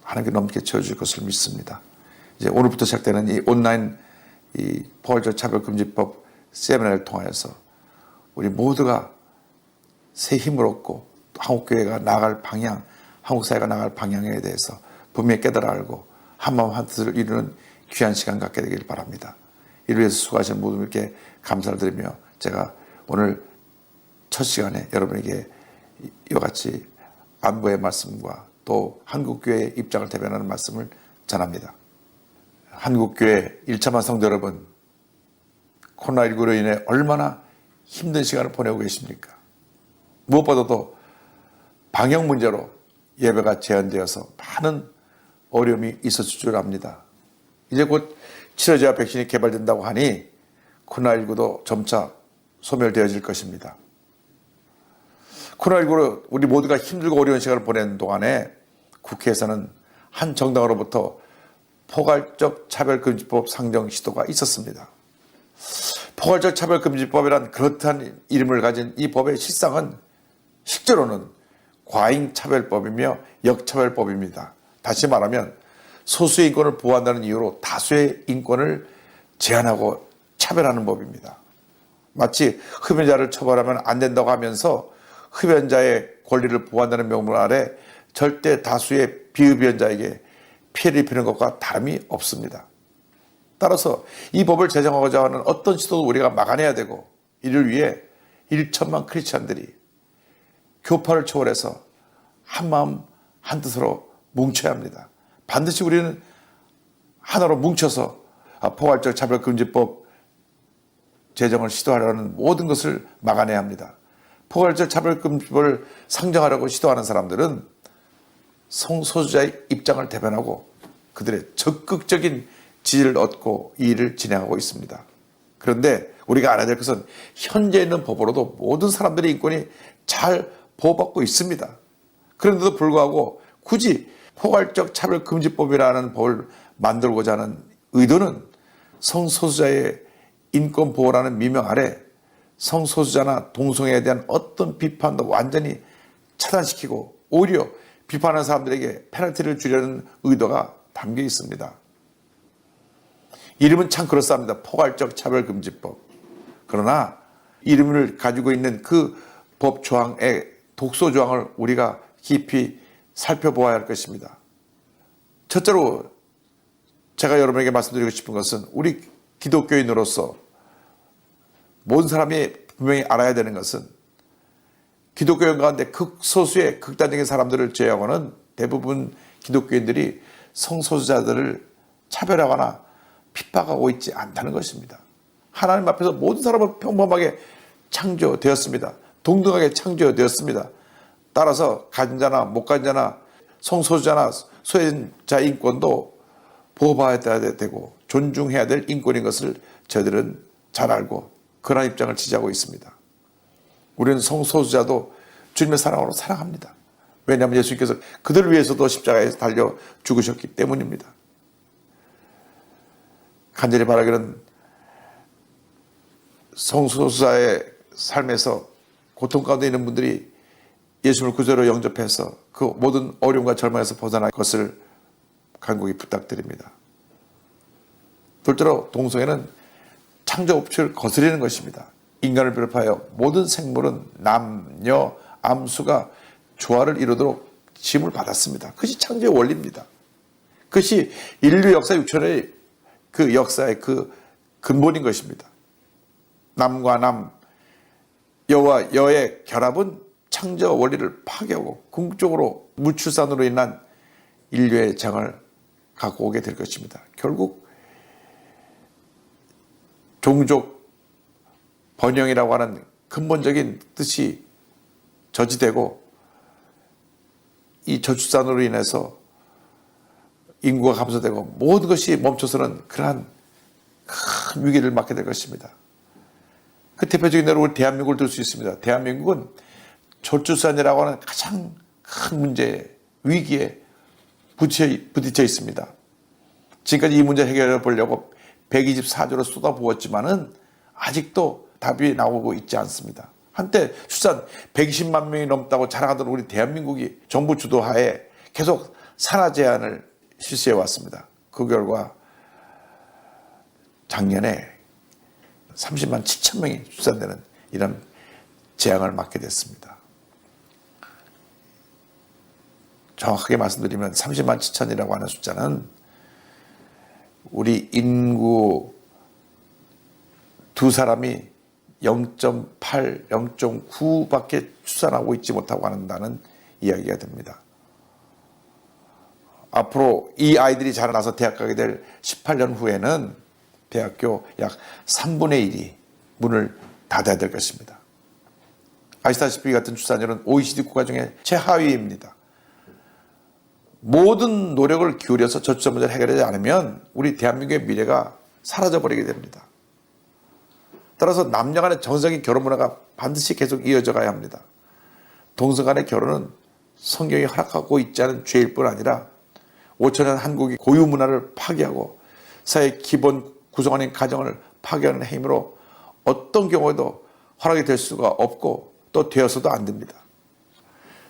S7: 하나님께 넘게 채워줄 것을 믿습니다. 이제 오늘부터 시작되는 이 온라인 이 포괄적 차별금지법 세미나를 통하여서 우리 모두가 새 힘을 얻고 한국교회가 나아갈 방향, 한국사회가 나아갈 방향에 대해서 분명히 깨달아 알고 한마음 한뜻을 이루는 귀한 시간 갖게 되길 바랍니다. 이를 위해서 수고하신 모든 분께 감사를 드리며 제가 오늘 첫 시간에 여러분에게 이와 같이 안부의 말씀과 또 한국교회의 입장을 대변하는 말씀을 전합니다. 한국교회 1차만 성도 여러분, 코로나19로 인해 얼마나 힘든 시간을 보내고 계십니까? 무엇보다도 방역 문제로 예배가 제한되어서 많은 어려움이 있었을 줄 압니다. 이제 곧 치료제와 백신이 개발된다고 하니 코로나19도 점차 소멸되어질 것입니다. 코로나19로 우리 모두가 힘들고 어려운 시간을 보내는 동안에 국회에서는 한 정당으로부터 포괄적 차별금지법 상정 시도가 있었습니다. 포괄적 차별금지법이란 그렇다는 이름을 가진 이 법의 실상은 실제로는 과잉차별법이며 역차별법입니다. 다시 말하면 소수의 인권을 보호한다는 이유로 다수의 인권을 제한하고 차별하는 법입니다. 마치 흡연자를 처벌하면 안 된다고 하면서 흡연자의 권리를 보호한다는 명분 아래 절대 다수의 비흡연자에게 피해를 입히는 것과 다름이 없습니다. 따라서 이 법을 제정하고자 하는 어떤 시도도 우리가 막아내야 되고 이를 위해 1천만 크리스찬들이 교파를 초월해서 한마음 한뜻으로 뭉쳐야 합니다. 반드시 우리는 하나로 뭉쳐서 포괄적 차별금지법 제정을 시도하려는 모든 것을 막아내야 합니다. 포괄적 차별금지법을 상정하려고 시도하는 사람들은 성소수자의 입장을 대변하고 그들의 적극적인 지지를 얻고 이 일을 진행하고 있습니다. 그런데 우리가 알아야 될 것은 현재 있는 법으로도 모든 사람들의 인권이 잘 보호받고 있습니다. 그런데도 불구하고 굳이 포괄적 차별금지법이라는 법을 만들고자 하는 의도는 성소수자의 인권 보호라는 미명 아래 성소수자나 동성애에 대한 어떤 비판도 완전히 차단시키고 오히려 비판하는 사람들에게 페널티를 주려는 의도가 담겨 있습니다. 이름은 참 그럴싸합니다. 포괄적 차별금지법. 그러나 이름을 가지고 있는 그 법 조항의 독소 조항을 우리가 깊이 살펴보아야 할 것입니다. 첫째로 제가 여러분에게 말씀드리고 싶은 것은 우리 기독교인으로서 모든 사람이 분명히 알아야 되는 것은 기독교인 가운데 극소수의 극단적인 사람들을 제외하고는 대부분 기독교인들이 성소수자들을 차별하거나 핍박하고 있지 않다는 것입니다. 하나님 앞에서 모든 사람은 평범하게 창조되었습니다. 동등하게 창조되었습니다. 따라서 가진 자나 못 가진 자나 성소수자나 소외자 인권도 보호받아야 되고 존중해야 될 인권인 것을 저희들은 잘 알고 그런 입장을 지지하고 있습니다. 우리는 성소수자도 주님의 사랑으로 사랑합니다. 왜냐하면 예수님께서 그들을 위해서도 십자가에 달려 죽으셨기 때문입니다. 간절히 바라기는 성소수자의 삶에서 고통 가운데 있는 분들이 예수님을 구주로 영접해서 그 모든 어려움과 절망에서 벗어날 것을 간곡히 부탁드립니다. 둘째로 동성애는 창조 법칙을 거스르는 것입니다. 인간을 비롯하여 모든 생물은 남녀 암수가 조화를 이루도록 지음을 받았습니다. 그것이 창조의 원리입니다. 그것이 인류 역사 6천의 그 역사의 그 근본인 것입니다. 남과 남, 여와 여의 결합은 창조 원리를 파괴하고 궁극적으로 무출산으로 인한 인류의 장을 갖고 오게 될 것입니다. 결국 종족 번영이라고 하는 근본적인 뜻이 저지되고 이 저출산으로 인해서 인구가 감소되고 모든 것이 멈춰서는 그러한 큰 위기를 맞게 될 것입니다. 그 대표적인 예로 우리 대한민국을 들 수 있습니다. 대한민국은 저출산이라고 하는 가장 큰 문제, 위기에 부딪혀 있습니다. 지금까지 이 문제 해결해 보려고 124조를 쏟아부었지만은 아직도 답이 나오고 있지 않습니다. 한때 출산 120만 명이 넘다고 자랑하던 우리 대한민국이 정부 주도하에 계속 산하 제한을 실시해 왔습니다. 그 결과 작년에 30만 7천 명이 출산되는 이런 재앙을 맞게 됐습니다. 정확하게 말씀드리면 30만 7천이라고 하는 숫자는 우리 인구 두 사람이 0.8, 0.9밖에 출산하고 있지 못하고 한다는 이야기가 됩니다. 앞으로 이 아이들이 자라나서 대학 가게 될 18년 후에는 대학교 약 3분의 1이 문을 닫아야 될 것입니다. 아시다시피 이 같은 출산율은 OECD 국가 중에 최하위입니다. 모든 노력을 기울여서 저출산 문제를 해결하지 않으면 우리 대한민국의 미래가 사라져버리게 됩니다. 따라서 남녀 간의 정상적인 결혼 문화가 반드시 계속 이어져 가야 합니다. 동성 간의 결혼은 성경이 허락하고 있지 않은 죄일 뿐 아니라 5천년 한국의 고유 문화를 파괴하고 사회의 기본 구성원인 가정을 파괴하는 행위로 어떤 경우에도 허락이 될 수가 없고 또 되어서도 안 됩니다.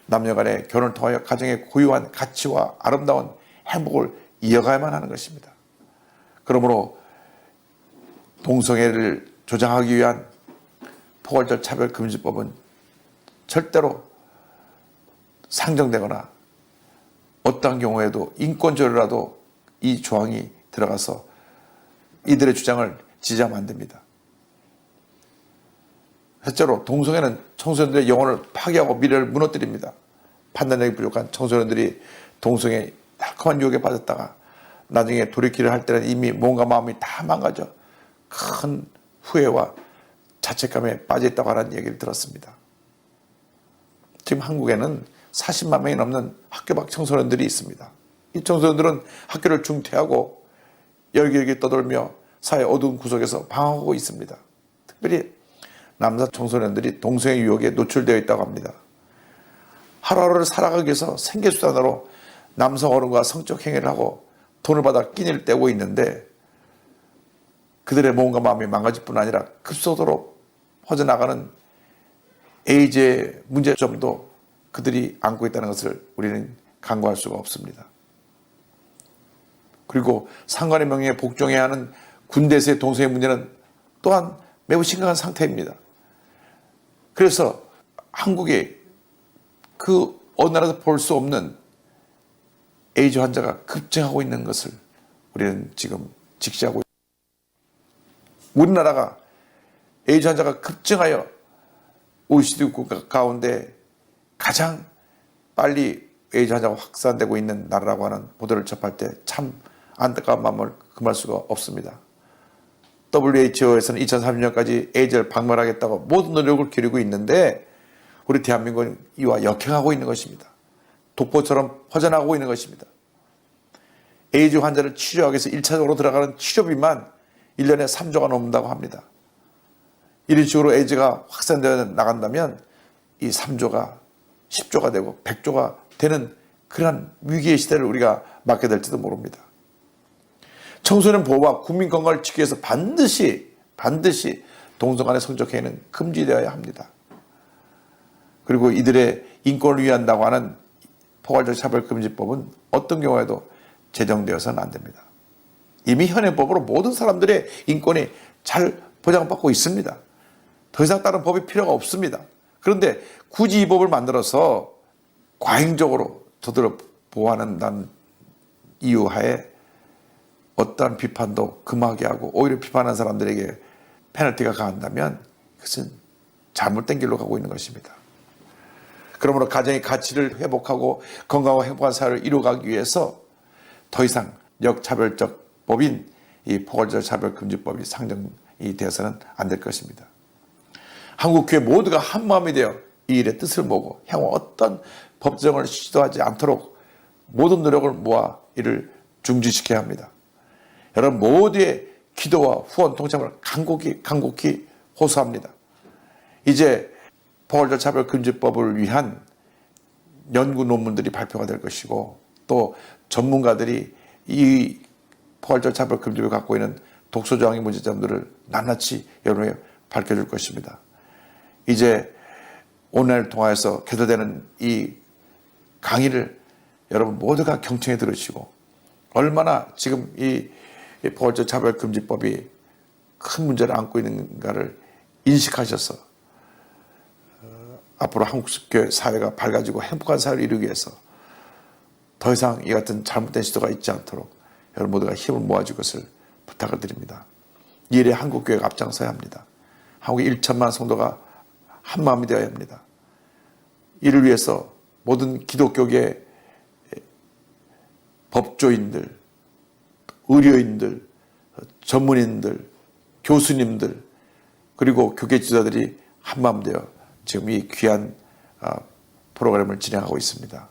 S7: 남녀 간의 결혼을 통하여 가정의 고유한 가치와 아름다운 행복을 이어가야만 하는 것입니다. 그러므로 동성애를 조장하기 위한 포괄적 차별금지법은 절대로 상정되거나 어떠한 경우에도 인권조례라도 이 조항이 들어가서 이들의 주장을 지지하면 안 됩니다. 실제로 동성애는 청소년들의 영혼을 파괴하고 미래를 무너뜨립니다. 판단력이 부족한 청소년들이 동성애 달콤한 유혹에 빠졌다가 나중에 돌이키를 할 때는 이미 몸과 마음이 다 망가져 큰 후회와 자책감에 빠져있다고 하는 얘기를 들었습니다. 지금 한국에는 40만 명이 넘는 학교 밖 청소년들이 있습니다. 이 청소년들은 학교를 중퇴하고 여기저기 떠돌며 사회 어두운 구석에서 방황하고 있습니다. 특별히 남자 청소년들이 동성애 유혹에 노출되어 있다고 합니다. 하루하루를 살아가기 위해서 생계수단으로 남성 어른과 성적 행위를 하고 돈을 받아 끼니를 떼고 있는데 그들의 몸과 마음이 망가질 뿐 아니라 급속도로 퍼져나가는 에이즈의 문제점도 그들이 안고 있다는 것을 우리는 간과할 수가 없습니다. 그리고 상관의 명예에 복종해야 하는 군대에서의 동성애 문제는 또한 매우 심각한 상태입니다. 그래서 한국에 그 어느 나라에서 볼 수 없는 에이즈 환자가 급증하고 있는 것을 우리는 지금 직시하고 있습니다. 우리나라가 에이즈 환자가 급증하여 OECD 국가 가운데 가장 빨리 에이즈 환자가 확산되고 있는 나라라고 하는 보도를 접할 때 참 안타까운 마음을 금할 수가 없습니다. WHO에서는 2030년까지 에이즈를 박멸하겠다고 모든 노력을 기울이고 있는데 우리 대한민국은 이와 역행하고 있는 것입니다. 독보처럼 퍼져나가고 있는 것입니다. 에이즈 환자를 치료하기 위해서 1차적으로 들어가는 치료비만 1년에 3조가 넘는다고 합니다. 이런 식으로 에이즈가 확산되어 나간다면 이 3조가 10조가 되고 100조가 되는 그러한 위기의 시대를 우리가 맞게 될지도 모릅니다. 청소년 보호와 국민 건강을 지키기 위해서 반드시 동성 간의 성적 행위는 금지되어야 합니다. 그리고 이들의 인권을 위한다고 하는 포괄적 차별금지법은 어떤 경우에도 제정되어서는 안 됩니다. 이미 현행법으로 모든 사람들의 인권이 잘 보장받고 있습니다. 더 이상 다른 법이 필요가 없습니다. 그런데 굳이 이 법을 만들어서 과잉적으로 저들을 보호하는 이유 하에 어떠한 비판도 금하게 하고 오히려 비판하는 사람들에게 페널티가 가한다면 그것은 잘못된 길로 가고 있는 것입니다. 그러므로 가정의 가치를 회복하고 건강하고 행복한 사회를 이루어가기 위해서 더 이상 역차별적 법인 이 포괄적 차별금지법이 상정이 되어서는 안 될 것입니다. 한국 교회 모두가 한 마음이 되어 이 일의 뜻을 모으고 향후 어떤 법정을 시도하지 않도록 모든 노력을 모아 이를 중지시켜야 합니다. 여러분 모두의 기도와 후원 동참을 간곡히 호소합니다. 이제 포괄적 차별금지법을 위한 연구 논문들이 발표가 될 것이고 또 전문가들이 이 포괄적 차별금지법이 갖고 있는 독소조항의 문제점들을 낱낱이 여러분에게 밝혀줄 것입니다. 이제 온라인을 통해서 개설되는 이 강의를 여러분 모두가 경청해 들으시고 얼마나 지금 이 포괄적 차별금지법이 큰 문제를 안고 있는가를 인식하셔서 앞으로 한국 교회 사회가 밝아지고 행복한 사회를 이루기 위해서 더 이상 이 같은 잘못된 시도가 있지 않도록 여러분 모두가 힘을 모아줄 것을 부탁을 드립니다. 이 일에 한국 교회가 앞장서야 합니다. 한국의 1천만 성도가 한 마음이 되어야 합니다. 이를 위해서 모든 기독교계 법조인들, 의료인들, 전문인들, 교수님들 그리고 교계 지도자들이 한마음 되어 지금 이 귀한 프로그램을 진행하고 있습니다.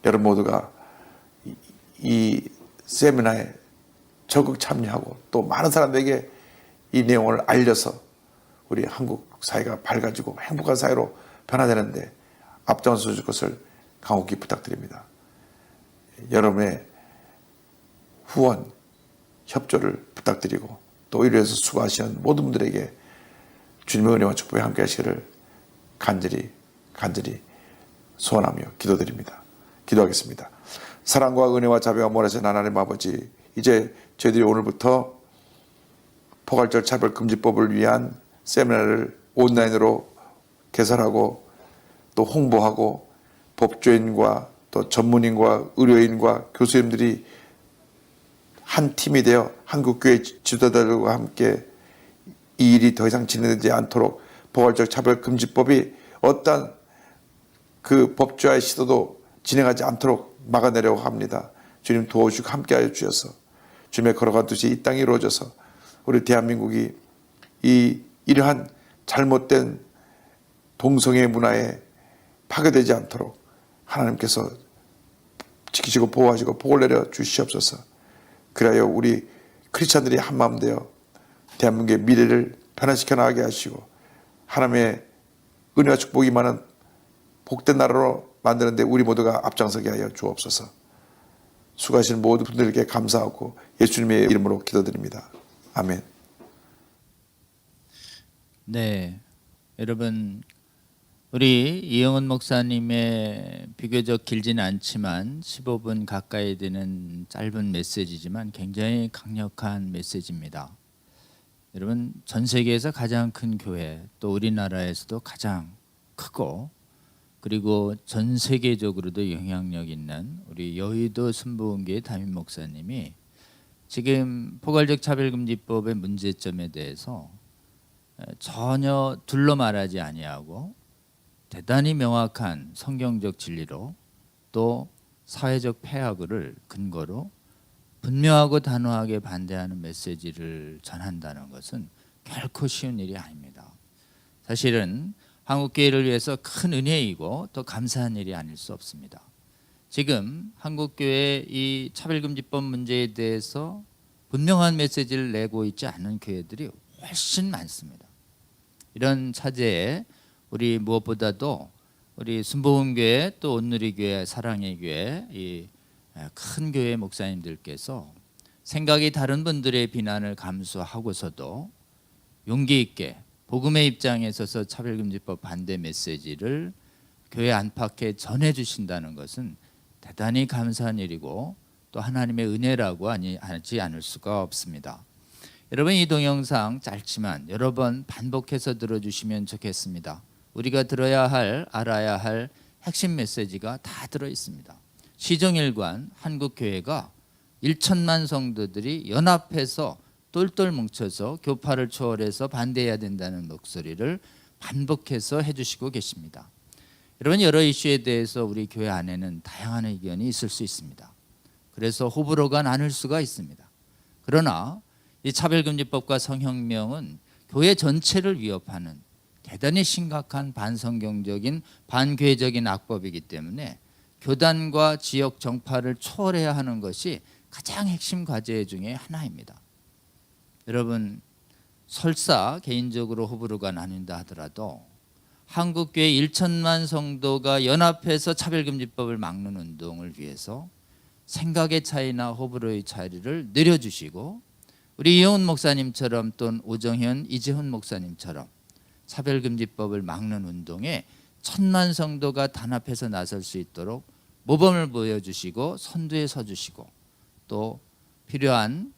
S7: 여러분 모두가 이 세미나에 적극 참여하고 또 많은 사람들에게 이 내용을 알려서 우리 한국 사회가 밝아지고 행복한 사회로 변화되는데 앞장서 줄 것을 간곡히 부탁드립니다. 여러분의 후원, 협조를 부탁드리고 또 이를 위해서 수고하시는 모든 분들에게 주님의 은혜와 축복이 함께 하시기를 간절히 소원하며 기도드립니다. 기도하겠습니다. 사랑과 은혜와 자비와 모라신 하나님 아버지, 이제 저희들이 오늘부터 포괄적 차별금지법을 위한 세미나를 온라인으로 개설하고 또 홍보하고 법조인과 또 전문인과 의료인과 교수님들이 한 팀이 되어 한국교회 지도자들과 함께 이 일이 더 이상 진행되지 않도록 포괄적 차별금지법이 어떤 그 법조화의 시도도 진행하지 않도록 막아내려고 합니다. 주님 도와주시고 함께하여 주셔서 주님의 걸어간 뜻이 이 땅에 이루어져서 우리 대한민국이 이러한 잘못된 동성애 문화에 파괴되지 않도록 하나님께서 지키시고 보호하시고 복을 내려 주시옵소서. 그래야 우리 크리스찬들이 한마음 되어 대한민국의 미래를 변화시켜 나가게 하시고 하나님의 은혜와 축복이 많은 복된 나라로 만드는데 우리 모두가 앞장서게 하여 주옵소서. 수고하시는 모든 분들에게 감사하고 예수님의 이름으로 기도드립니다. 아멘.
S1: 네, 여러분 우리 이영은 목사님의 비교적 길지는 않지만 15분 가까이 되는 짧은 메시지지만 굉장히 강력한 메시지입니다. 여러분 전 세계에서 가장 큰 교회 또 우리나라에서도 가장 크고 그리고 전 세계적으로도 영향력 있는 우리 여의도 순복음교회 담임 목사님이 지금 포괄적 차별금지법의 문제점에 대해서 전혀 둘러 말하지 아니하고 대단히 명확한 성경적 진리로 또 사회적 폐악을 근거로 분명하고 단호하게 반대하는 메시지를 전한다는 것은 결코 쉬운 일이 아닙니다. 사실은 한국교회를 위해서 큰 은혜이고 또 감사한 일이 아닐 수 없습니다. 지금 한국교회 이 차별금지법 문제에 대해서 분명한 메시지를 내고 있지 않은 교회들이 훨씬 많습니다. 이런 차제에 우리 무엇보다도 우리 순복음교회 또 온누리교회 사랑의 교회 이 큰 교회 목사님들께서 생각이 다른 분들의 비난을 감수하고서도 용기 있게 복음의 입장에 서서 차별금지법 반대 메시지를 교회 안팎에 전해주신다는 것은 대단히 감사한 일이고 또 하나님의 은혜라고 하지 않을 수가 없습니다. 여러분 이 동영상 짧지만 여러 번 반복해서 들어주시면 좋겠습니다. 우리가 들어야 할 알아야 할 핵심 메시지가 다 들어있습니다. 시정일관 한국교회가 1천만 성도들이 연합해서 똘똘 뭉쳐서 교파를 초월해서 반대해야 된다는 목소리를 반복해서 해주시고 계십니다. 여러분 여러 이슈에 대해서 우리 교회 안에는 다양한 의견이 있을 수 있습니다. 그래서 호불호가 나눌 수가 있습니다. 그러나 이 차별금지법과 성혁명은 교회 전체를 위협하는 대단히 심각한 반성경적인 반교회적인 악법이기 때문에 교단과 지역 정파를 초월해야 하는 것이 가장 핵심 과제 중에 하나입니다. 여러분 설사 개인적으로 호불호가 나뉜다 하더라도 한국교회 1천만 성도가 연합해서 차별금지법을 막는 운동을 위해서 생각의 차이나 호불호의 차이를 내려주시고 우리 이영훈 목사님처럼 또는 오정현, 이재훈 목사님처럼 차별금지법을 막는 운동에 1,000만 성도가 단합해서 나설 수 있도록 모범을 보여주시고 선두에 서주시고 또 필요한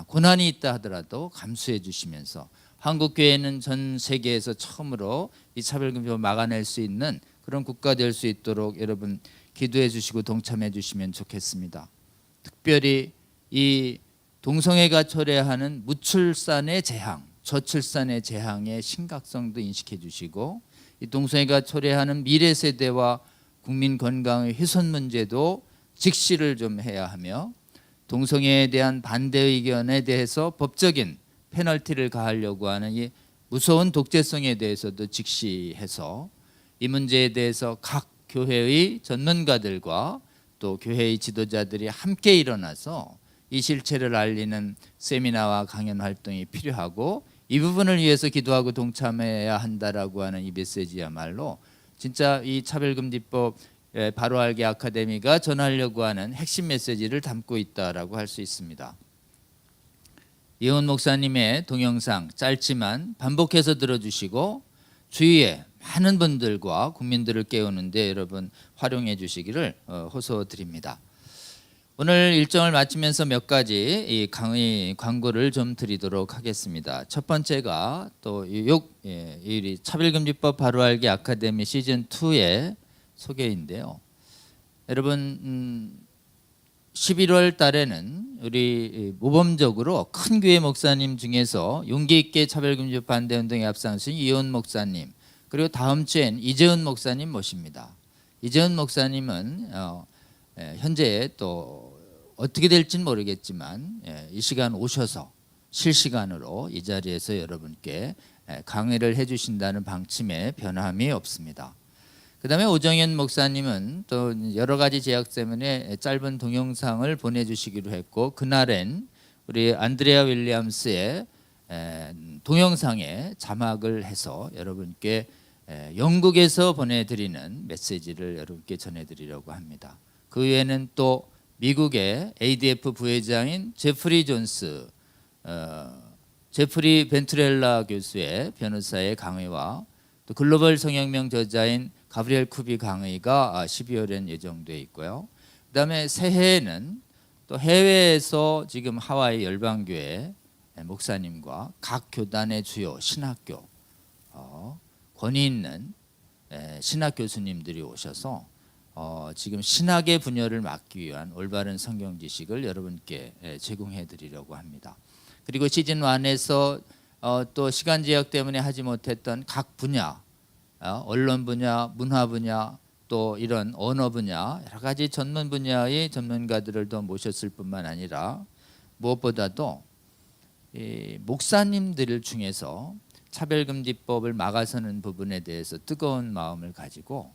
S1: 고난이 있다 하더라도 감수해 주시면서 한국교회는 전 세계에서 처음으로 이 차별금지법을 막아낼 수 있는 그런 국가 될 수 있도록 여러분 기도해 주시고 동참해 주시면 좋겠습니다. 특별히 이 동성애가 초래하는 무출산의 재앙, 저출산의 재앙의 심각성도 인식해 주시고 이 동성애가 초래하는 미래 세대와 국민 건강의 훼손 문제도 직시를 좀 해야 하며 동성애에 대한 반대 의견에 대해서 법적인 페널티를 가하려고 하는 이 무서운 독재성에 대해서도 직시해서 이 문제에 대해서 각 교회의 전문가들과 또 교회의 지도자들이 함께 일어나서 이 실체를 알리는 세미나와 강연 활동이 필요하고 이 부분을 위해서 기도하고 동참해야 한다라고 하는 이 메시지야말로 진짜 이 차별금지법 바로 알기 아카데미가 전하려고 하는 핵심 메시지를 담고 있다라고 할 수 있습니다. 이훈 목사님의 동영상 짧지만 반복해서 들어주시고 주위에 많은 분들과 국민들을 깨우는데 여러분 활용해 주시기를 호소드립니다. 오늘 일정을 마치면서 몇 가지 이 강의 광고를 좀 드리도록 하겠습니다. 첫 번째가 또 이 차별금지법 바로 알기 아카데미 시즌 2의 소개인데요. 여러분 11월 달에는 우리 모범적으로 큰 교회 목사님 중에서 용기 있게 차별금지법 반대 운동에 앞장서신 이훈 목사님 그리고 다음 주엔 이재훈 목사님 모십니다. 이재훈 목사님은 현재 또 어떻게 될지는 모르겠지만 이 시간 오셔서 실시간으로 이 자리에서 여러분께 강의를 해주신다는 방침에 변함이 없습니다. 그 다음에 오정현 목사님은 또 여러 가지 제약 때문에 짧은 동영상을 보내주시기로 했고 그날엔 우리 안드레아 윌리엄스의 동영상에 자막을 해서 여러분께 영국에서 보내드리는 메시지를 여러분께 전해드리려고 합니다. 그 외에는 또 미국의 ADF 부회장인 제프리 존스, 제프리 벤트렐라 교수의 변호사의 강의와 또 글로벌 성혁명 저자인 가브리엘 쿠비 강의가 12월엔 예정돼 있고요. 그다음에 새해에는 또 해외에서 지금 하와이 열방교회 목사님과 각 교단의 주요 신학교 권위 있는 신학 교수님들이 오셔서 지금 신학의 분열을 막기 위한 올바른 성경 지식을 여러분께 제공해 드리려고 합니다. 그리고 시즌 1에서 또 시간 제약 때문에 하지 못했던 각 분야 언론 분야, 문화 분야, 또 이런 언어 분야 여러 가지 전문 분야의 전문가들을 더 모셨을 뿐만 아니라 무엇보다도 이 목사님들 중에서 차별금지법을 막아서는 부분에 대해서 뜨거운 마음을 가지고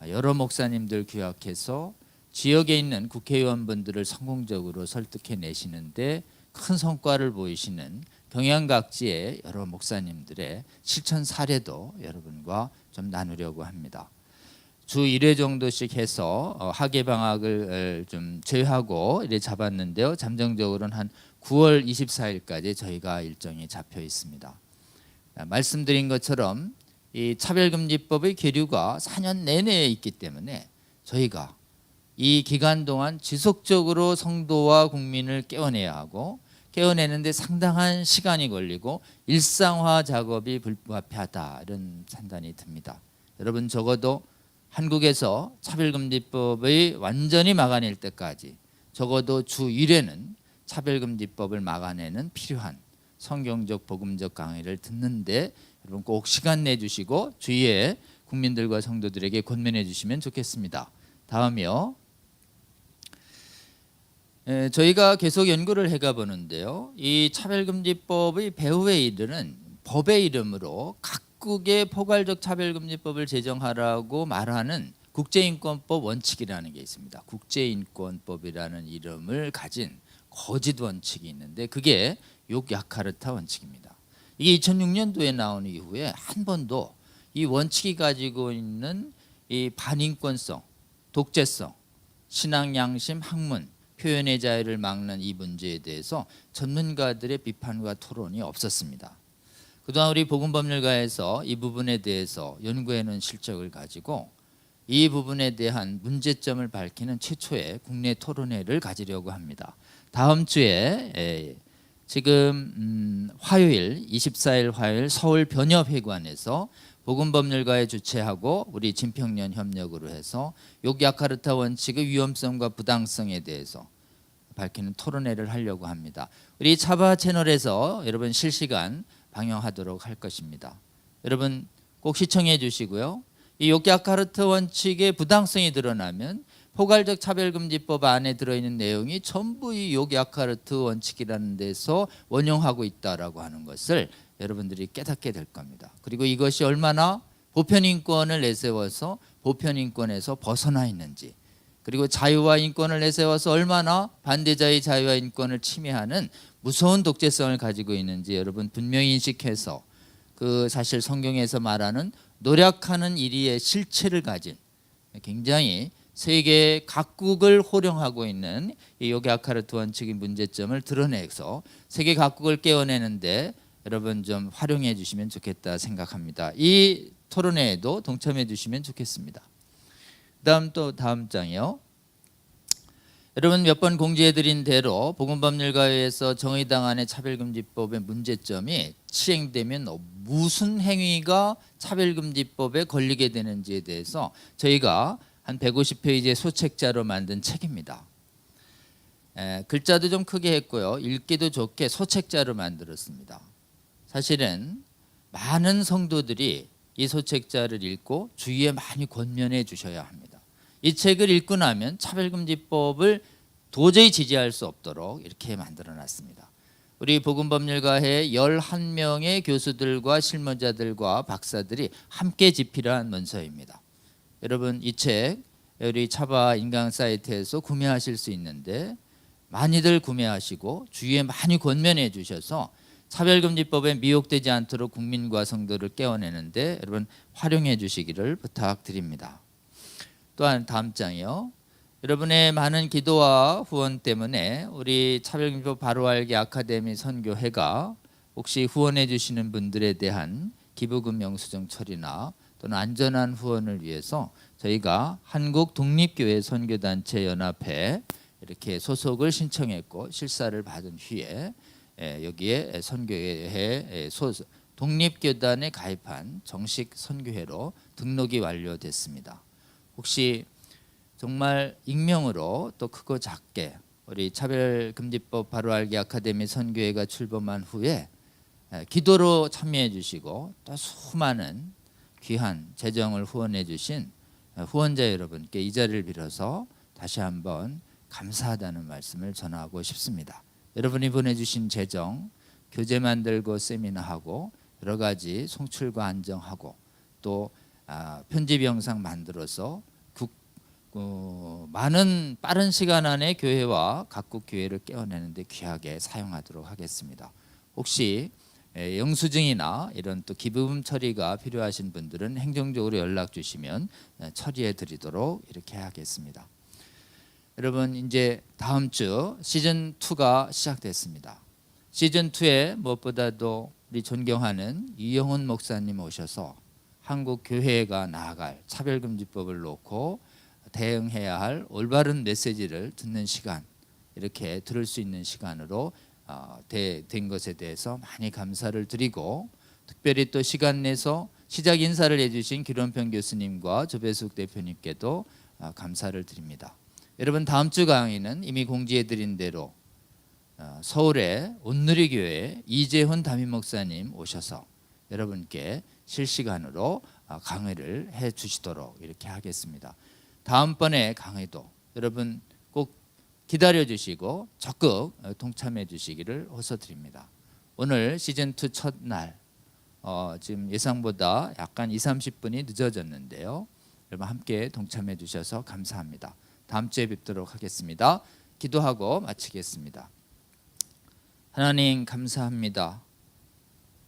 S1: 여러 목사님들 규약해서 지역에 있는 국회의원분들을 성공적으로 설득해내시는데 큰 성과를 보이시는 경양각지의 여러 목사님들의 실천 사례도 여러분과 좀 나누려고 합니다. 주 1회 정도씩 해서 학예 방학을 좀 제외하고 이래 잡았는데요. 잠정적으로는 한 9월 24일까지 저희가 일정이 잡혀 있습니다. 말씀드린 것처럼 이 차별금지법의 계류가 4년 내내 있기 때문에 저희가 이 기간 동안 지속적으로 성도와 국민을 깨워내야 하고 깨워내는데 상당한 시간이 걸리고 일상화 작업이 불가피하다 이런 판단이 듭니다. 여러분 적어도 한국에서 차별금지법의 완전히 막아낼 때까지 적어도 주 1회는 차별금지법을 막아내는 필요한 성경적 복음적 강의를 듣는데 여러분 꼭 시간 내주시고 주위에 국민들과 성도들에게 권면해 주시면 좋겠습니다. 다음이요. 저희가 계속 연구를 해가 보는데요. 이 차별금지법의 배후에 이르는 법의 이름으로 각국의 포괄적 차별금지법을 제정하라고 말하는 국제인권법 원칙이라는 게 있습니다. 국제인권법이라는 이름을 가진 거짓 원칙이 있는데 그게 욕야카르타 원칙입니다. 이게 2006년도에 나온 이후에 한 번도 이 원칙이 가지고 있는 이 반인권성, 독재성, 신앙 양심, 학문, 표현의 자유를 막는 이 문제에 대해서 전문가들의 비판과 토론이 없었습니다. 그동안 우리 복음법률가에서 이 부분에 대해서 연구해놓은 실적을 가지고 이 부분에 대한 문제점을 밝히는 최초의 국내 토론회를 가지려고 합니다. 다음 주에 지금 화요일 24일 화요일 서울 변협회관에서 복음법률가에 주최하고 우리 진평련 협력으로 해서 요기야카르타 원칙의 위험성과 부당성에 대해서 밝히는 토론회를 하려고 합니다. 우리 차바 채널에서 여러분 실시간 방영하도록 할 것입니다. 여러분 꼭 시청해 주시고요. 이 요기야카르타 원칙의 부당성이 드러나면 포괄적 차별금지법 안에 들어있는 내용이 전부 이 요기야카르타 원칙이라는 데서 원용하고 있다라고 하는 것을 여러분들이 깨닫게 될 겁니다. 그리고 이것이 얼마나 보편인권을 내세워서 보편인권에서 벗어나 있는지, 그리고 자유와 인권을 내세워서 얼마나 반대자의 자유와 인권을 침해하는 무서운 독재성을 가지고 있는지 여러분 분명히 인식해서 그 사실 성경에서 말하는 노력하는 일의 실체를 가진 굉장히 세계 각국을 호령하고 있는 이 요기야카르타 원칙의 문제점을 드러내서 세계 각국을 깨워내는데 여러분 좀 활용해 주시면 좋겠다 생각합니다. 이 토론회에도 동참해 주시면 좋겠습니다. 다음 장이요. 여러분 몇 번 공지해드린 대로 복음법률가에서 정의당 안의 차별금지법의 문제점이 시행되면 무슨 행위가 차별금지법에 걸리게 되는지에 대해서 저희가 한 150페이지의 소책자로 만든 책입니다. 글자도 좀 크게 했고요. 읽기도 좋게 소책자로 만들었습니다. 사실은 많은 성도들이 이 소책자를 읽고 주위에 많이 권면해 주셔야 합니다. 이 책을 읽고 나면 차별금지법을 도저히 지지할 수 없도록 이렇게 만들어놨습니다. 우리 복음법률가회 11명의 교수들과 실무자들과 박사들이 함께 집필한 문서입니다. 여러분 이 책 우리 차바 인강 사이트에서 구매하실 수 있는데 많이들 구매하시고 주위에 많이 권면해 주셔서 차별금지법에 미혹되지 않도록 국민과 성도를 깨워내는데 여러분 활용해 주시기를 부탁드립니다. 또한 다음 장이요. 여러분의 많은 기도와 후원 때문에 우리 차별금지법 바로 알기 아카데미 선교회가 혹시 후원해 주시는 분들에 대한 기부금 영수증 처리나 또는 안전한 후원을 위해서 저희가 한국 독립교회 선교단체 연합회 이렇게 소속을 신청했고 실사를 받은 후에 여기에 선교회 독립교단에 가입한 정식 선교회로 등록이 완료됐습니다. 혹시 정말 익명으로 또 크고 작게 우리 차별금지법 바로 알기 아카데미 선교회가 출범한 후에 기도로 참여해 주시고 또 수많은 귀한 재정을 후원해 주신 후원자 여러분께 이 자리를 빌어서 다시 한번 감사하다는 말씀을 전하고 싶습니다. 여러분이 보내주신 재정, 교재 만들고 세미나하고 여러 가지 송출과 안정하고 또 편집 영상 만들어서 많은 빠른 시간 안에 교회와 각국 교회를 깨워내는데 귀하게 사용하도록 하겠습니다. 혹시 영수증이나 이런 또 기부금 처리가 필요하신 분들은 행정적으로 연락 주시면 처리해 드리도록 이렇게 하겠습니다. 여러분 이제 다음 주 시즌 2가 시작됐습니다. 시즌 2에 무엇보다도 우리 존경하는 이영훈 목사님 오셔서 한국 교회가 나아갈 차별금지법을 놓고 대응해야 할 올바른 메시지를 듣는 시간, 이렇게 들을 수 있는 시간으로 된 것에 대해서 많이 감사를 드리고, 특별히 또 시간 내서 시작 인사를 해주신 기론평 교수님과 조배숙 대표님께도 감사를 드립니다. 여러분 다음 주 강의는 이미 공지해드린 대로 서울의 온누리교회 이재훈 담임 목사님 오셔서 여러분께 실시간으로 강의를 해주시도록 이렇게 하겠습니다. 다음번에 강의도 여러분 꼭 기다려주시고 적극 동참해 주시기를 호소드립니다. 오늘 시즌2 첫날 지금 예상보다 약간 20-30분이 늦어졌는데요. 여러분 함께 동참해 주셔서 감사합니다. 다음 주에 뵙도록 하겠습니다. 기도하고 마치겠습니다. 하나님 감사합니다.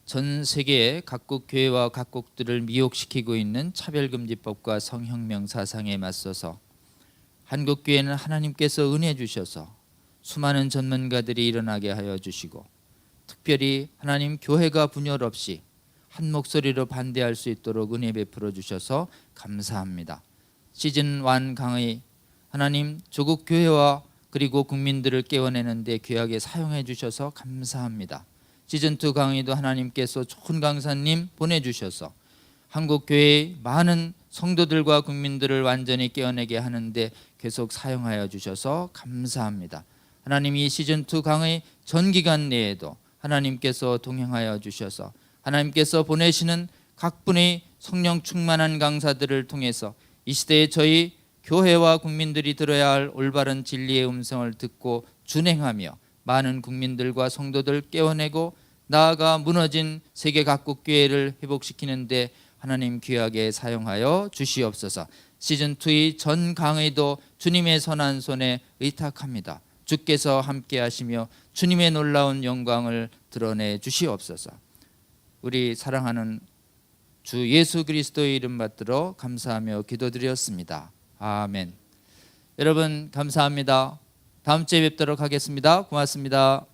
S1: 전 세계 각국 교회와 각국들을 미혹시키고 있는 차별금지법과 성혁명 사상에 맞서서 한국 교회는 하나님께서 은혜 주셔서 수많은 전문가들이 일어나게 하여 주시고, 특별히 하나님 교회가 분열 없이 한 목소리로 반대할 수 있도록 은혜 베풀어 주셔서 감사합니다. 시즌 1 강의 하나님 조국 교회와 그리고 국민들을 깨워내는 데 귀하게 사용해 주셔서 감사합니다. 시즌 2 강의도 하나님께서 좋은 강사님 보내주셔서 한국 교회의 많은 성도들과 국민들을 완전히 깨어내게 하는데 계속 사용하여 주셔서 감사합니다. 하나님 이 시즌 2 강의 전 기간 내에도 하나님께서 동행하여 주셔서 하나님께서 보내시는 각 분의 성령 충만한 강사들을 통해서 이 시대에 저희 교회와 국민들이 들어야 할 올바른 진리의 음성을 듣고 준행하며 많은 국민들과 성도들 깨워내고 나아가 무너진 세계 각국 교회를 회복시키는데 하나님 귀하게 사용하여 주시옵소서. 시즌 2의 전 강의도 주님의 선한 손에 의탁합니다. 주께서 함께 하시며 주님의 놀라운 영광을 드러내 주시옵소서. 우리 사랑하는 주 예수 그리스도의 이름 받들어 감사하며 기도드렸습니다. 아멘. 여러분 감사합니다. 다음 주에 뵙도록 하겠습니다. 고맙습니다.